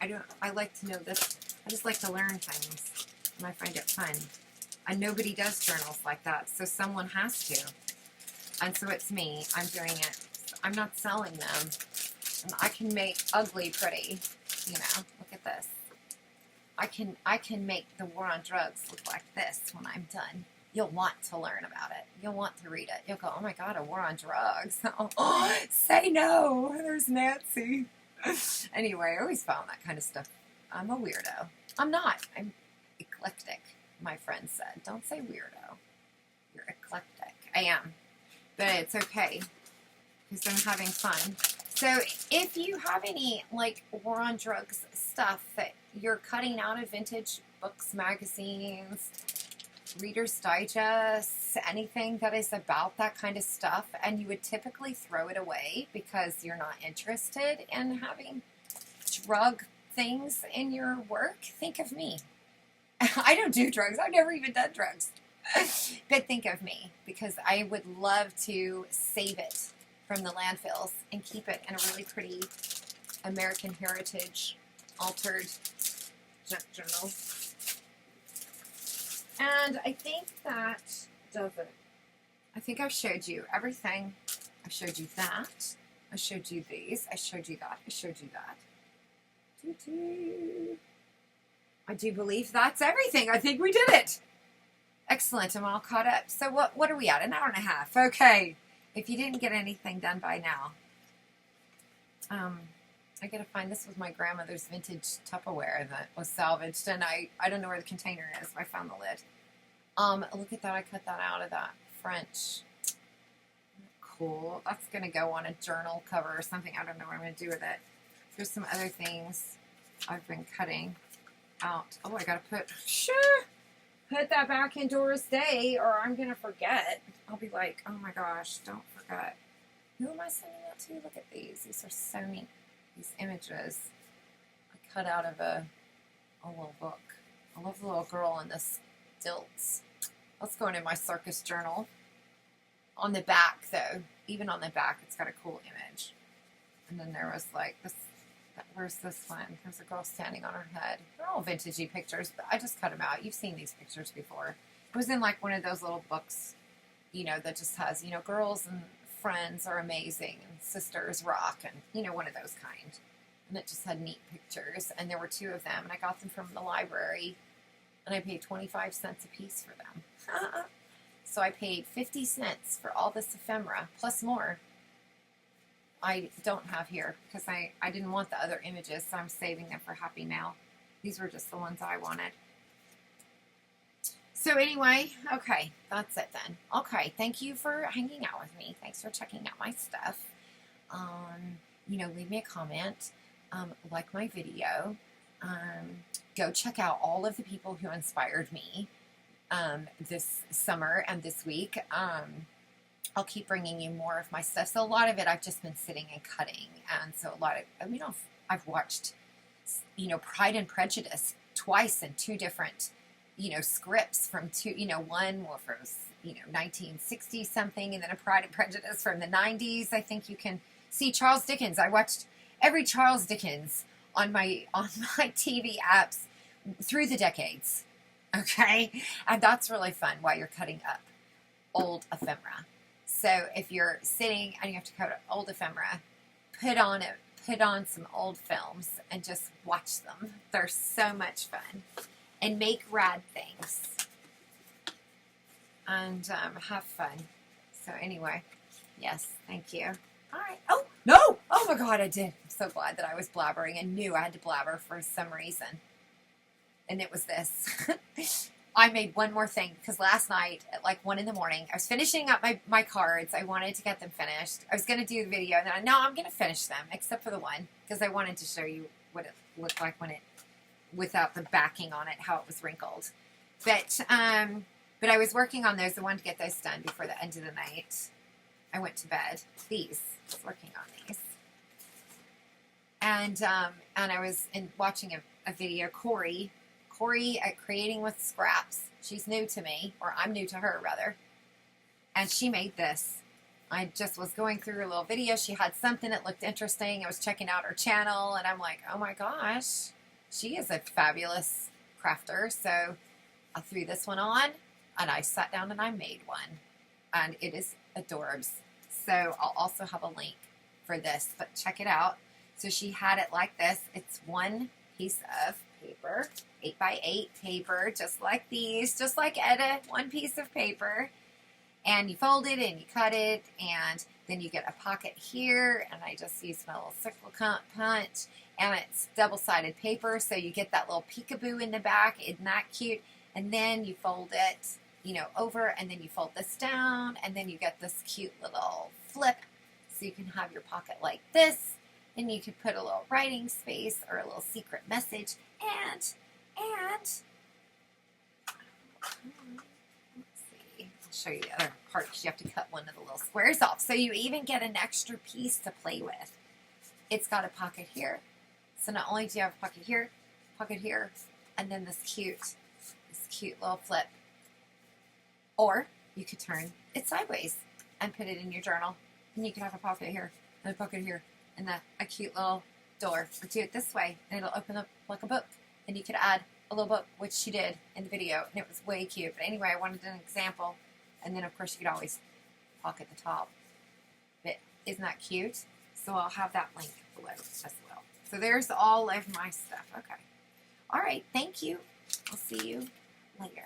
I like to know this. I just like to learn things, and I find it fun. And nobody does journals like that, so someone has to. And so it's me. I'm doing it. I'm not selling them. And I can make ugly pretty. You know, look at this. I can make the war on drugs look like this when I'm done. You'll want to learn about it. You'll want to read it. You'll go, oh my God, a war on drugs. Oh, say no. There's Nancy. Anyway, I always found that kind of stuff. I'm a weirdo. I'm not. I'm eclectic, my friend said. Don't say weirdo. You're eclectic. I am. But it's okay because I'm having fun. So if you have any like war on drugs stuff that you're cutting out of vintage books, magazines, Reader's Digest, anything that is about that kind of stuff, and you would typically throw it away because you're not interested in having drug things in your work, think of me. I don't do drugs. I've never even done drugs. But think of me, because I would love to save it from the landfills and keep it in a really pretty American Heritage altered junk journal. And I think that does it. I think I've showed you everything. I showed you that. I showed you these. I showed you that. I showed you that. I do believe that's everything. I think we did it. Excellent. I'm all caught up. So what are we at? An hour and a half. Okay. If you didn't get anything done by now, I gotta find, this was my grandmother's vintage Tupperware that was salvaged, and I don't know where the container is. I found the lid. Look at that. I cut that out of that French. Cool. That's gonna go on a journal cover or something. I don't know what I'm gonna do with it. There's some other things I've been cutting out. Oh, I gotta put that back in Doris Day, or I'm gonna forget. I'll be like, oh my gosh, don't forget. Who am I sending that to? Look at these. These are so neat. These images I cut out of a little book. I love the little girl in the stilts. That's going in my circus journal. On the back, though, even on the back, it's got a cool image. And then there was like this. Where's this one? There's a girl standing on her head. They're all vintagey pictures, but I just cut them out. You've seen these pictures before. It was in like one of those little books, you know, that just has, you know, girls and friends are amazing and sisters rock, and, you know, one of those kind. And it just had neat pictures, and there were 2 of them, and I got them from the library, and I paid 25 cents a piece for them. So I paid 50 cents for all this ephemera, plus more. I don't have here because I didn't want the other images, so I'm saving them for Happy Mail. These were just the ones I wanted. So anyway, okay, that's it then. Okay, thank you for hanging out with me. Thanks for checking out my stuff. You know, leave me a comment, like my video. Go check out all of the people who inspired me this summer and this week. I'll keep bringing you more of my stuff. So a lot of it I've just been sitting and cutting. And so a lot of, I mean, I've watched, you know, Pride and Prejudice twice in 2 different, you know, scripts from 2, you know, one from, you know, 1960 something, and then a Pride and Prejudice from the 90s. I think you can see Charles Dickens. I watched every Charles Dickens on my TV apps through the decades. Okay. And that's really fun while you're cutting up old ephemera. So if you're sitting and you have to cut old ephemera, put on some old films and just watch them. They're so much fun. And make rad things. And have fun. So anyway, yes, thank you. All right. Oh, no! Oh my God, I did. I'm so glad that I was blabbering and knew I had to blabber for some reason. And it was this. I made one more thing, because last night at like 1 in the morning, I was finishing up my cards. I wanted to get them finished. I was going to do the video, and then I'm going to finish them, except for the one, because I wanted to show you what it looked like when without the backing on it, how it was wrinkled. But I was working on those. I wanted to get those done before the end of the night. I went to bed. I was working on these. And I was watching a video, Corey at Creating with Scraps. She's new to me, or I'm new to her, rather. And she made this. I just was going through her little video. She had something that looked interesting. I was checking out her channel, and I'm like, oh my gosh, she is a fabulous crafter. So I threw this one on, and I sat down and I made one. And it is adorbs. So I'll also have a link for this, but check it out. So she had it like this. It's one piece of paper, 8x8 paper, just like these, just like Etta, one piece of paper. And you fold it and you cut it, and then you get a pocket here, and I just use my little circle punch, and it's double-sided paper, so you get that little peekaboo in the back. Isn't that cute? And then you fold it, you know, over, and then you fold this down, and then you get this cute little flip, so you can have your pocket like this, and you could put a little writing space or a little secret message, and show you the other part because you have to cut one of the little squares off. So you even get an extra piece to play with. It's got a pocket here. So not only do you have a pocket here, and then this cute little flip. Or you could turn it sideways and put it in your journal. And you could have a pocket here, and a pocket here, and a cute little door. Or do it this way, and it'll open up like a book. And you could add a little book, which she did in the video, and it was way cute. But anyway, I wanted an example. And then, of course, you could always pocket the top. But isn't that cute? So I'll have that link below as well. So there's all of my stuff. Okay. All right. Thank you. I'll see you later.